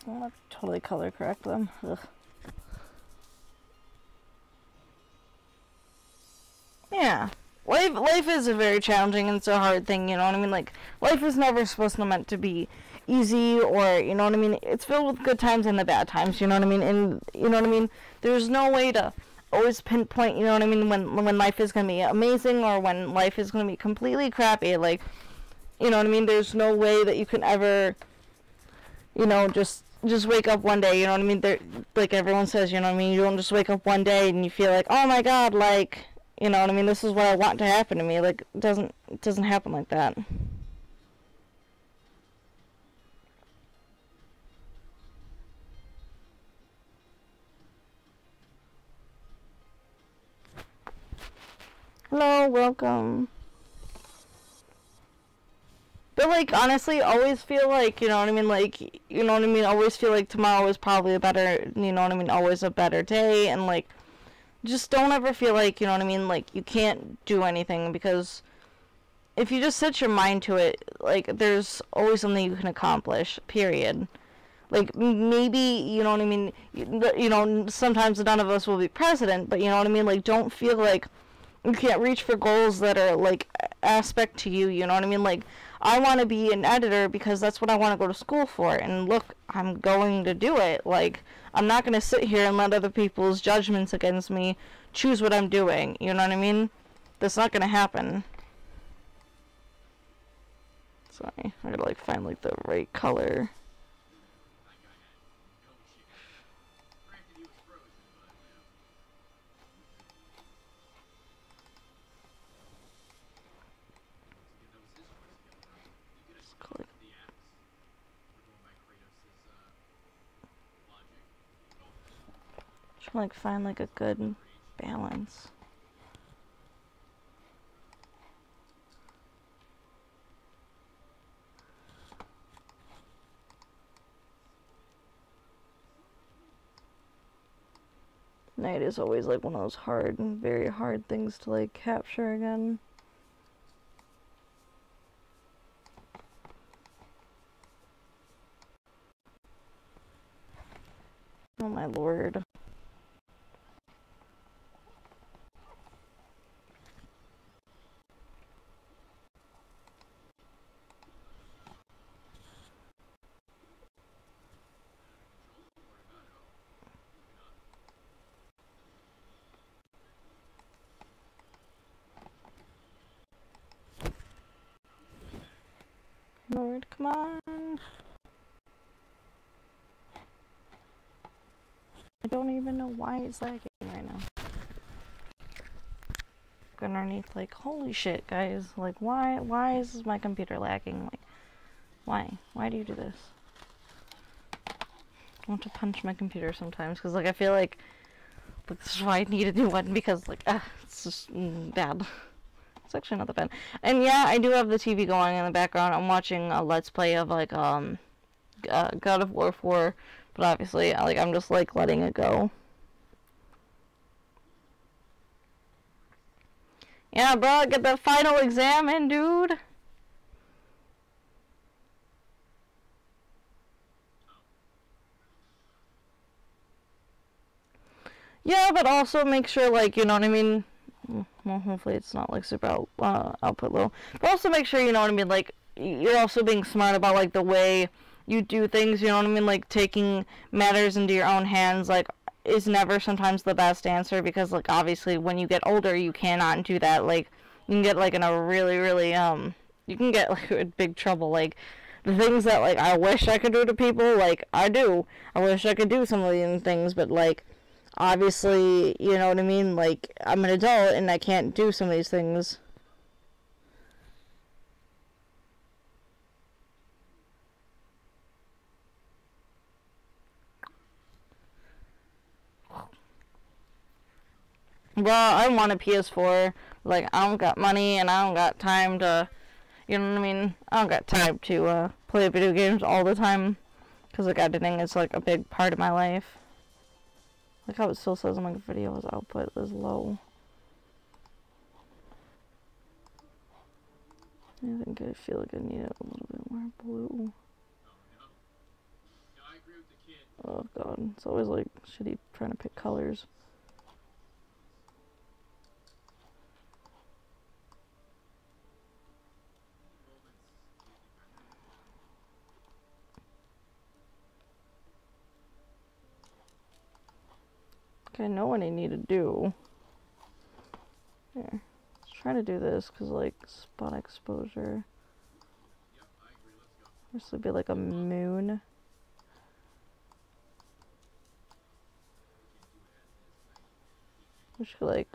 I'm gonna totally color correct them. Ugh. Yeah. Life is a very challenging and it's a hard thing, you know what I mean? Like, life is never supposed to meant to be easy or, you know what I mean? It's filled with good times and the bad times, you know what I mean? And, you know what I mean? There's no way to always pinpoint, you know what I mean, when life is going to be amazing or when life is going to be completely crappy. Like, you know what I mean? There's no way that you can ever, you know, just wake up one day, you know what I mean? There, like everyone says, you know what I mean? You don't just wake up one day and you feel like, oh my god, like, you know what I mean? This is what I want to happen to me. Like, it doesn't happen like that. Hello, welcome. But, like, honestly, always feel like, you know what I mean, like, you know what I mean, always feel like tomorrow is probably a better, you know what I mean, always a better day, and, like, just don't ever feel like, you know what I mean, like, you can't do anything, because if you just set your mind to it, like, there's always something you can accomplish, period. Like, maybe, you know what I mean, you know, sometimes none of us will be president, but, you know what I mean, like, don't feel like you can't reach for goals that are, like, aspect to you, you know what I mean, like, I want to be an editor because that's what I want to go to school for, and look, I'm going to do it. Like, I'm not going to sit here and let other people's judgments against me choose what I'm doing, you know what I mean? That's not going to happen. Sorry, I gotta, like, find, like, the right color. like find like a good balance. Night is always like one of those hard and very hard things to like capture again. Oh my lord. Lord, come on. I don't even know why it's lagging right now. Underneath, like, holy shit, guys. Like, why is my computer lagging? Like, why do you do this? I want to punch my computer sometimes, because, like, I feel like this is why I need a new one, because, like, it's just bad. It's actually not that bad. And yeah, I do have the TV going in the background. I'm watching a Let's Play of, like, God of War 4, but obviously, like, I'm just, like, letting it go. Yeah, bro, get the final exam in, dude. Yeah, but also make sure, like, you know what I mean? Well, hopefully it's not, like, super output low. But also make sure, you know what I mean, like, you're also being smart about, like, the way you do things, you know what I mean? Like, taking matters into your own hands, like, is never sometimes the best answer, because, like, obviously when you get older, you cannot do that. Like, you can get, like, in a really, really, you can get, like, in big trouble. Like, the things that, like, I wish I could do to people, like, I do. I wish I could do some of these things, but, like, obviously, you know what I mean? Like, I'm an adult and I can't do some of these things. Well, I want a PS4. Like, I don't got money and I don't got time to, you know what I mean? I don't got time to play video games all the time. Because, like, editing is, like, a big part of my life. Like how it still says on my video's output is low. I think I feel like I need it a little bit more blue. Oh god, it's always like shitty trying to pick colors. Okay, I know what I need to do. Here, let's try to do this, because like spot exposure. This would be like a moon. Which like,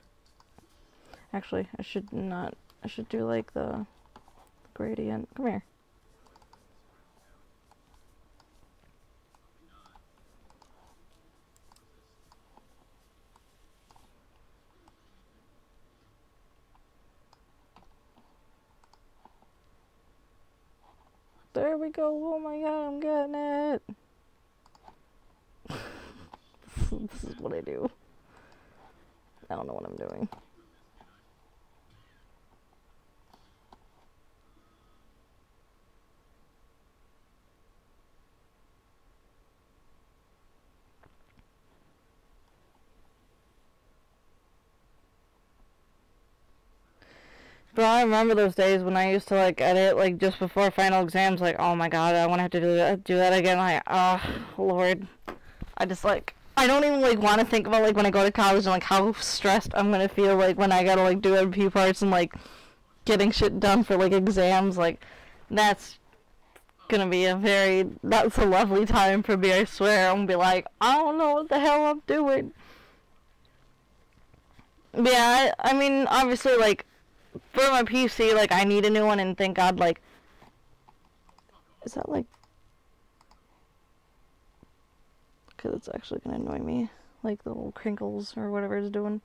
actually, I should do like the gradient. Come here. There we go. Oh my god, I'm getting it. This is what I do. I don't know what I'm doing. But I remember those days when I used to like edit like just before final exams, like, oh my god, I want to have to do that again. Like, oh lord, I just like, I don't even like want to think about like when I go to college and like how stressed I'm gonna feel like when I gotta like do MP parts and like getting shit done for like exams. Like, that's gonna be that's a lovely time for me, I swear. I'm gonna be like, I don't know what the hell I'm doing. But yeah, I mean, obviously, like, for my PC, like, I need a new one, and thank God, like, is that, like, because it's actually gonna annoy me. like the little crinkles or whatever it's doing.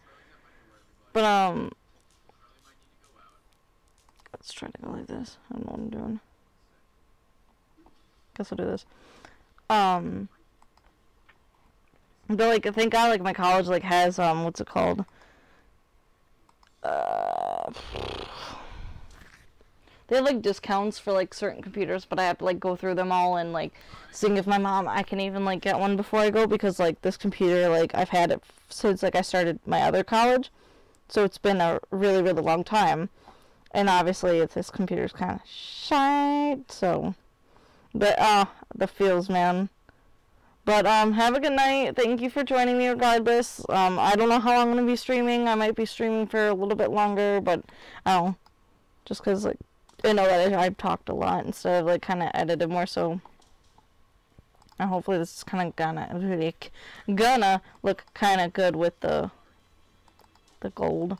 But let's try to go like this. I don't know what I'm doing. Guess I'll do this. But like, thank God, like my college like has what's it called? They have like discounts for like certain computers, but I have to like go through them all and like seeing if my mom I can even like get one before I go, because like this computer, like I've had it since like I started my other college, so it's been a really really long time, and obviously this computer's kind of shite. So, but the feels, man. But have a good night. Thank you for joining me regardless. I don't know how long I'm gonna be streaming. I might be streaming for a little bit longer, but I don't know, just cause like I know that I've talked a lot instead of like kind of edited more, so and hopefully this is kind of gonna look kind of good with the gold.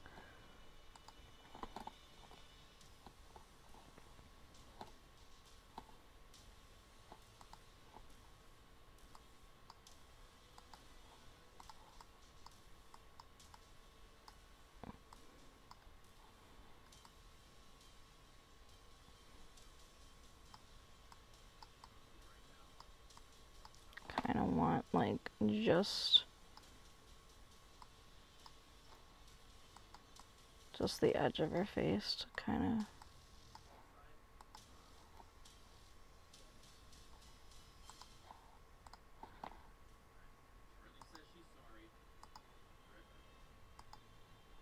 I don't want like just the edge of her face to kind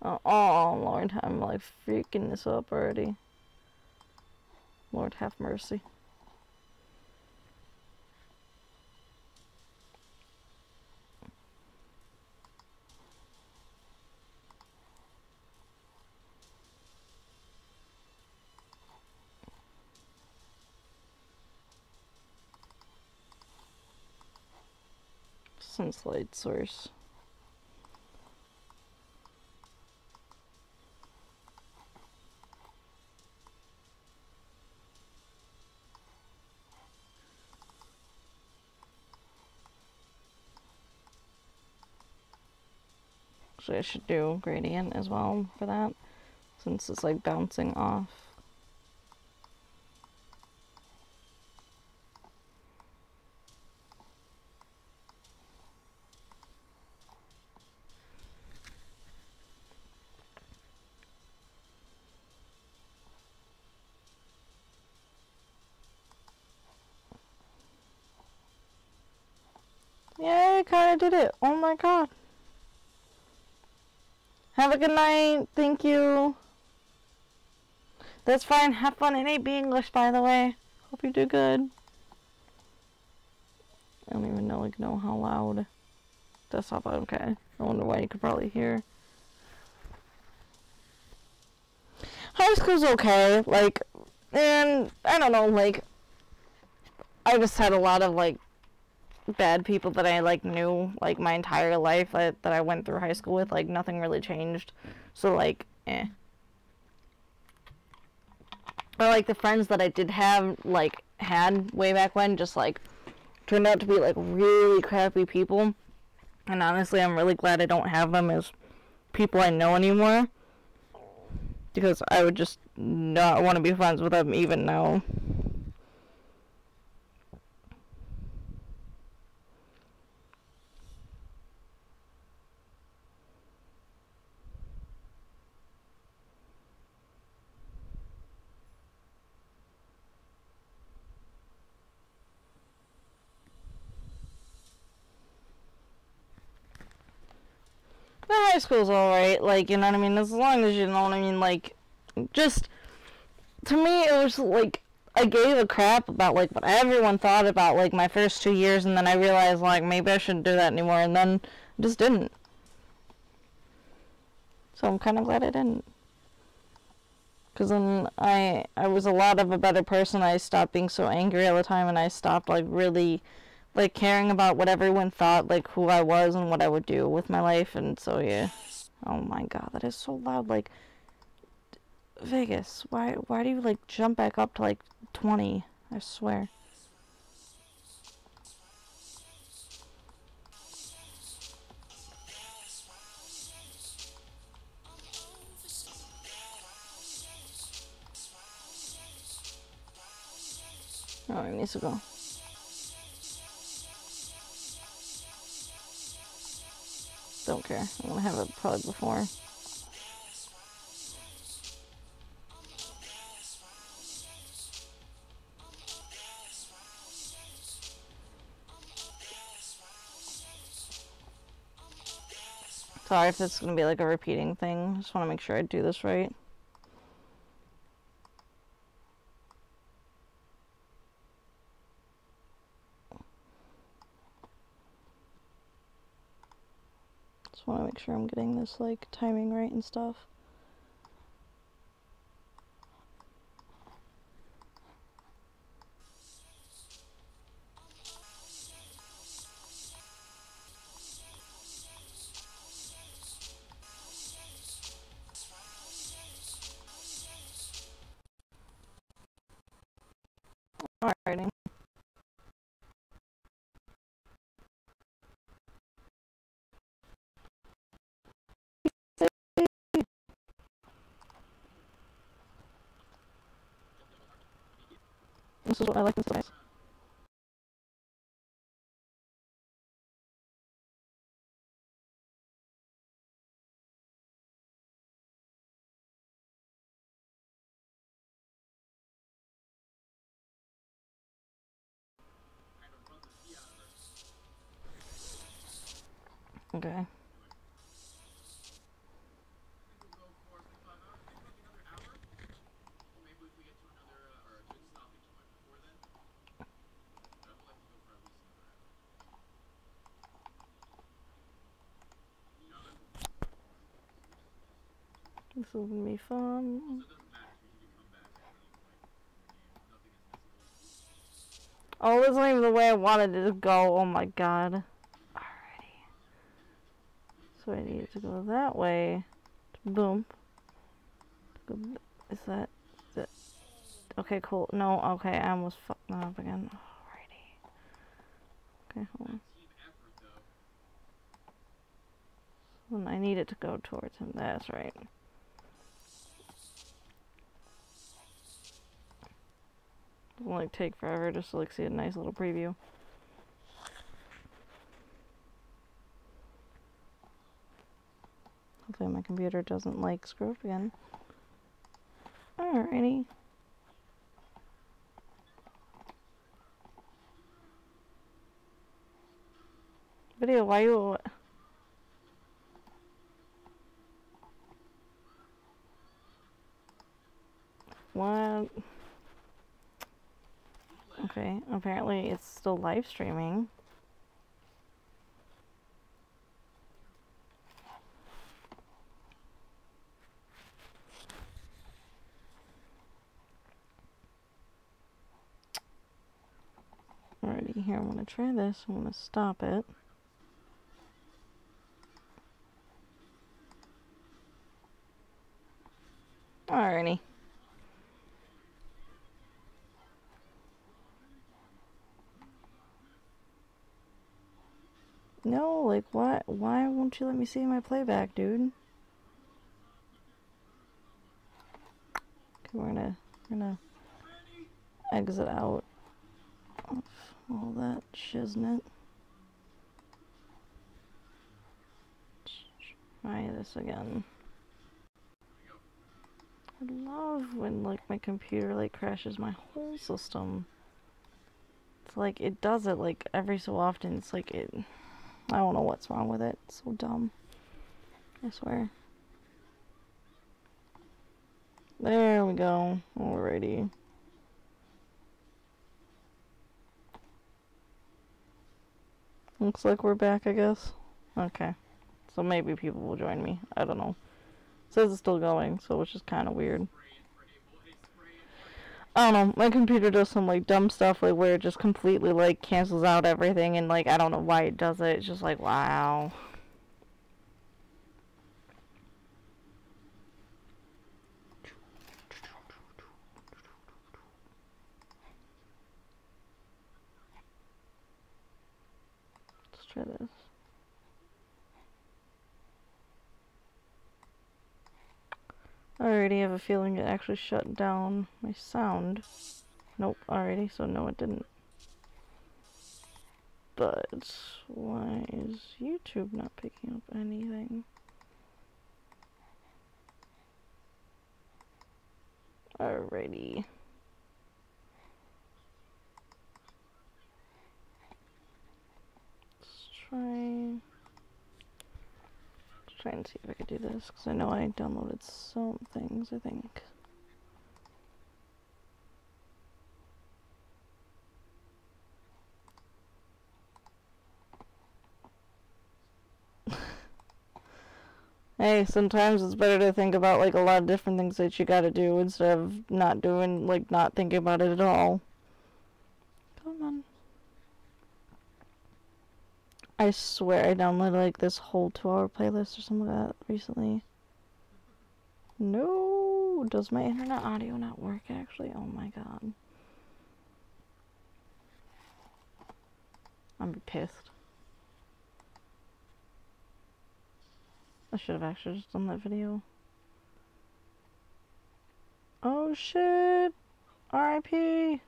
of. Oh Lord, I'm like freaking this up already. Lord have mercy. Since light source. Actually, I should do gradient as well for that, since it's like bouncing off. Yeah, I kinda did it. Oh my god. Have a good night. Thank you. That's fine. Have fun in AB English, by the way. Hope you do good. I don't even know how loud. That's not okay. I wonder why you could probably hear. High school's okay. Like, and I don't know, like, I just had a lot of, like, bad people that I like knew like my entire life that I went through high school with. Like nothing really changed, so like but like the friends that I did have like had way back when just like turned out to be like really crappy people, and honestly I'm really glad I don't have them as people I know anymore, because I would just not want to be friends with them even now. The high school's alright, like, you know what I mean? As long as you know what I mean, like, just, to me, it was, like, I gave a crap about, like, what everyone thought about, like, my first 2 years, and then I realized, like, maybe I shouldn't do that anymore, and then just didn't. So I'm kind of glad I didn't. Because then I was a lot of a better person. I stopped being so angry all the time, and I stopped, like, really like caring about what everyone thought, like who I was and what I would do with my life. And so yeah. Oh my god, that is so loud. Like, Vegas, why do you like jump back up to like 20? I swear. Oh, it needs to go. Don't care. I'm gonna have it probably before. Sorry if it's gonna be like a repeating thing. Just want to make sure I do this right. Just want to make sure I'm getting this like timing right and stuff. Alrighty. This is what I like this device. Okay. This is gonna be fun. Oh, this isn't even the way I wanted it to go. Oh my god. Alrighty. So I need it to go that way. Boom. Is that... Okay, cool. No, okay, I almost fucked that up again. Alrighty. Okay, hold on. And I need it to go towards him. That's right. It'll like take forever just to like see a nice little preview. Hopefully my computer doesn't like screw up again. Alrighty. Video, why you... What? Okay, apparently it's still live streaming. Alrighty, here I'm gonna try this. I'm gonna stop it. Alrighty. No, like what? Why won't you let me see my playback, dude? Okay, we're gonna exit out of all that shiznit. Try this again. I love when like my computer like crashes my whole system. It's like it does it like every so often. It's like it... I don't know what's wrong with it. It's so dumb. I swear. There we go. Alrighty. Looks like we're back, I guess. Okay. So maybe people will join me. I don't know. It says it's still going, so which is kind of weird. I don't know. My computer does some like dumb stuff like where it just completely like cancels out everything and like I don't know why it does it. It's just like wow. Let's try this. I already have a feeling it actually shut down my sound. Nope, already, so no it didn't. But why is YouTube not picking up anything? Alrighty. Let's try and see if I could do this, because I know I downloaded some things, I think. Hey, sometimes it's better to think about, like, a lot of different things that you gotta do instead of not doing, like, not thinking about it at all. Come on. I swear I downloaded, like, this whole 2-hour playlist or something like that recently. No! Does my internet audio not work, actually? Oh my god. I'm pissed. I should have actually just done that video. Oh shit! RIP!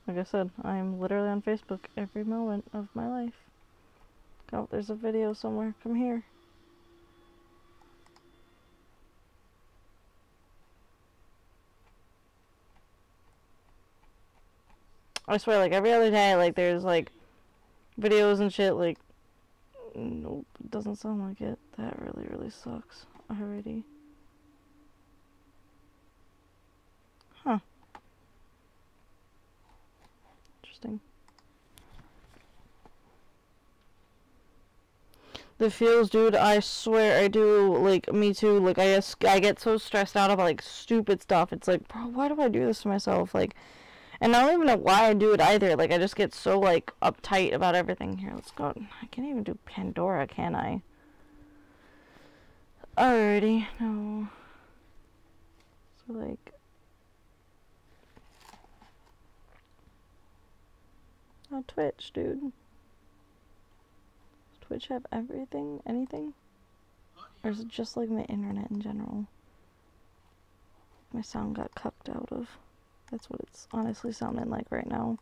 Like I said, I'm literally on Facebook every moment of my life. Oh, there's a video somewhere. Come here. I swear, like, every other day, like, there's, like, videos and shit, like, nope, it doesn't sound like it. That really, really sucks. Alrighty. Huh. Interesting. The feels, dude, I swear I do, like, me too, like, I get so stressed out about, like, stupid stuff. It's like, bro, why do I do this to myself? Like, and I don't even know why I do it either. Like, I just get so, like, uptight about everything. Here, let's go. I can't even do Pandora, can I? Alrighty, no. So, like... Oh, Twitch, dude. Does Twitch have everything? Anything? Or is it just, like, my internet in general? My sound got cucked out of. That's what it's honestly sounding like right now.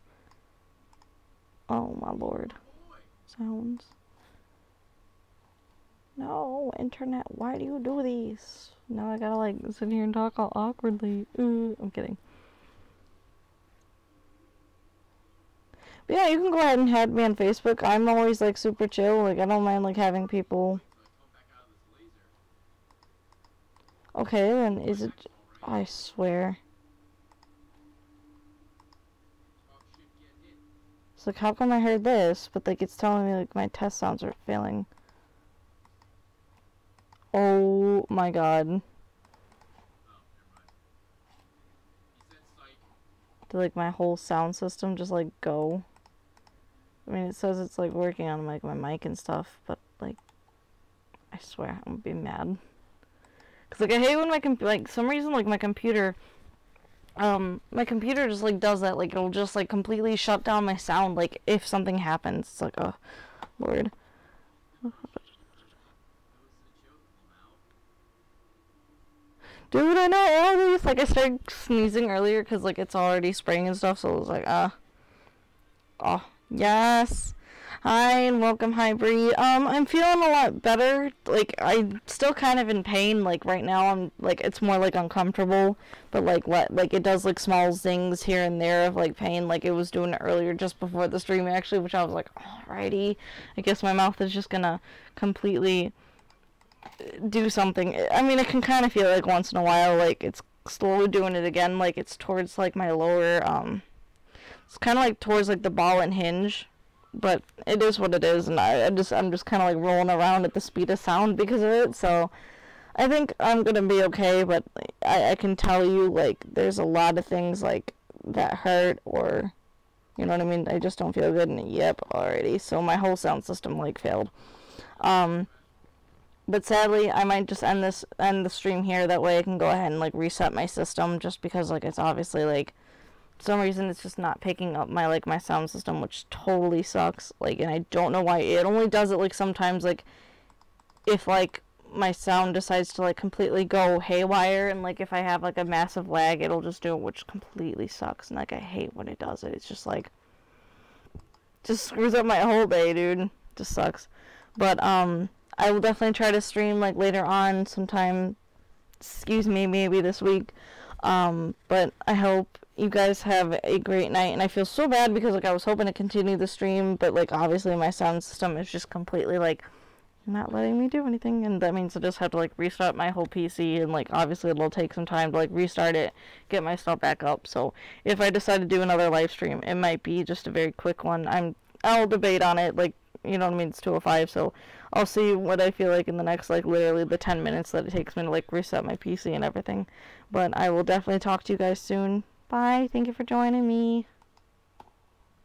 Oh my lord. Sounds. No, internet, why do you do these? Now I gotta like sit here and talk all awkwardly. I'm kidding. But yeah, you can go ahead and add me on Facebook. I'm always like super chill. Like I don't mind like having people. Okay, then is it... I swear. It's like, how come I heard this, but like it's telling me like my test sounds are failing. Oh my god. Did like my whole sound system just like go? I mean, it says it's like working on like my mic and stuff, but like, I swear I'm gonna be mad. Cause like I hate when like some reason like my computer just like does that, like it'll just like completely shut down my sound like if something happens. It's like, oh lord. Dude, I know all these. Like I started sneezing earlier because like it's already spring and stuff, so it was like oh yes. Hi and welcome. Hi Bree. I'm feeling a lot better. Like I'm still kind of in pain. Like right now I'm like it's more like uncomfortable, but like it does like small zings here and there of like pain. Like it was doing it earlier just before the stream actually, which I was like, alrighty. I guess my mouth is just gonna completely do something. I mean, I can kind of feel like once in a while like it's slowly doing it again. Like it's towards like my lower it's kind of like towards like the ball and hinge. But it is what it is, and I'm just kind of like rolling around at the speed of sound because of it. So I think I'm gonna be okay. But I can tell you like there's a lot of things like that hurt, or you know what I mean. I just don't feel good. And yep, already. So my whole sound system like failed. But sadly, I might just end the stream here. That way I can go ahead and like reset my system, just because like it's obviously like. For some reason it's just not picking up my sound system, which totally sucks. Like, and I don't know why. It only does it like sometimes like if like my sound decides to like completely go haywire, and like if I have like a massive lag, it'll just do it, which completely sucks, and like I hate when it does it. It's just like, just screws up my whole day, dude. Just sucks. But I will definitely try to stream like later on sometime, excuse me, maybe this week. But I hope you guys have a great night, and I feel so bad because like I was hoping to continue the stream, but like obviously my sound system is just completely like not letting me do anything, and that means I just have to like restart my whole PC, and like obviously it'll take some time to like restart it, get my stuff back up. So if I decide to do another live stream, it might be just a very quick one. I'll debate on it, like, you know what I mean, it's 2:05, so I'll see what I feel like in the next, like, literally the 10 minutes that it takes me to, like, reset my PC and everything. But I will definitely talk to you guys soon. Bye. Thank you for joining me.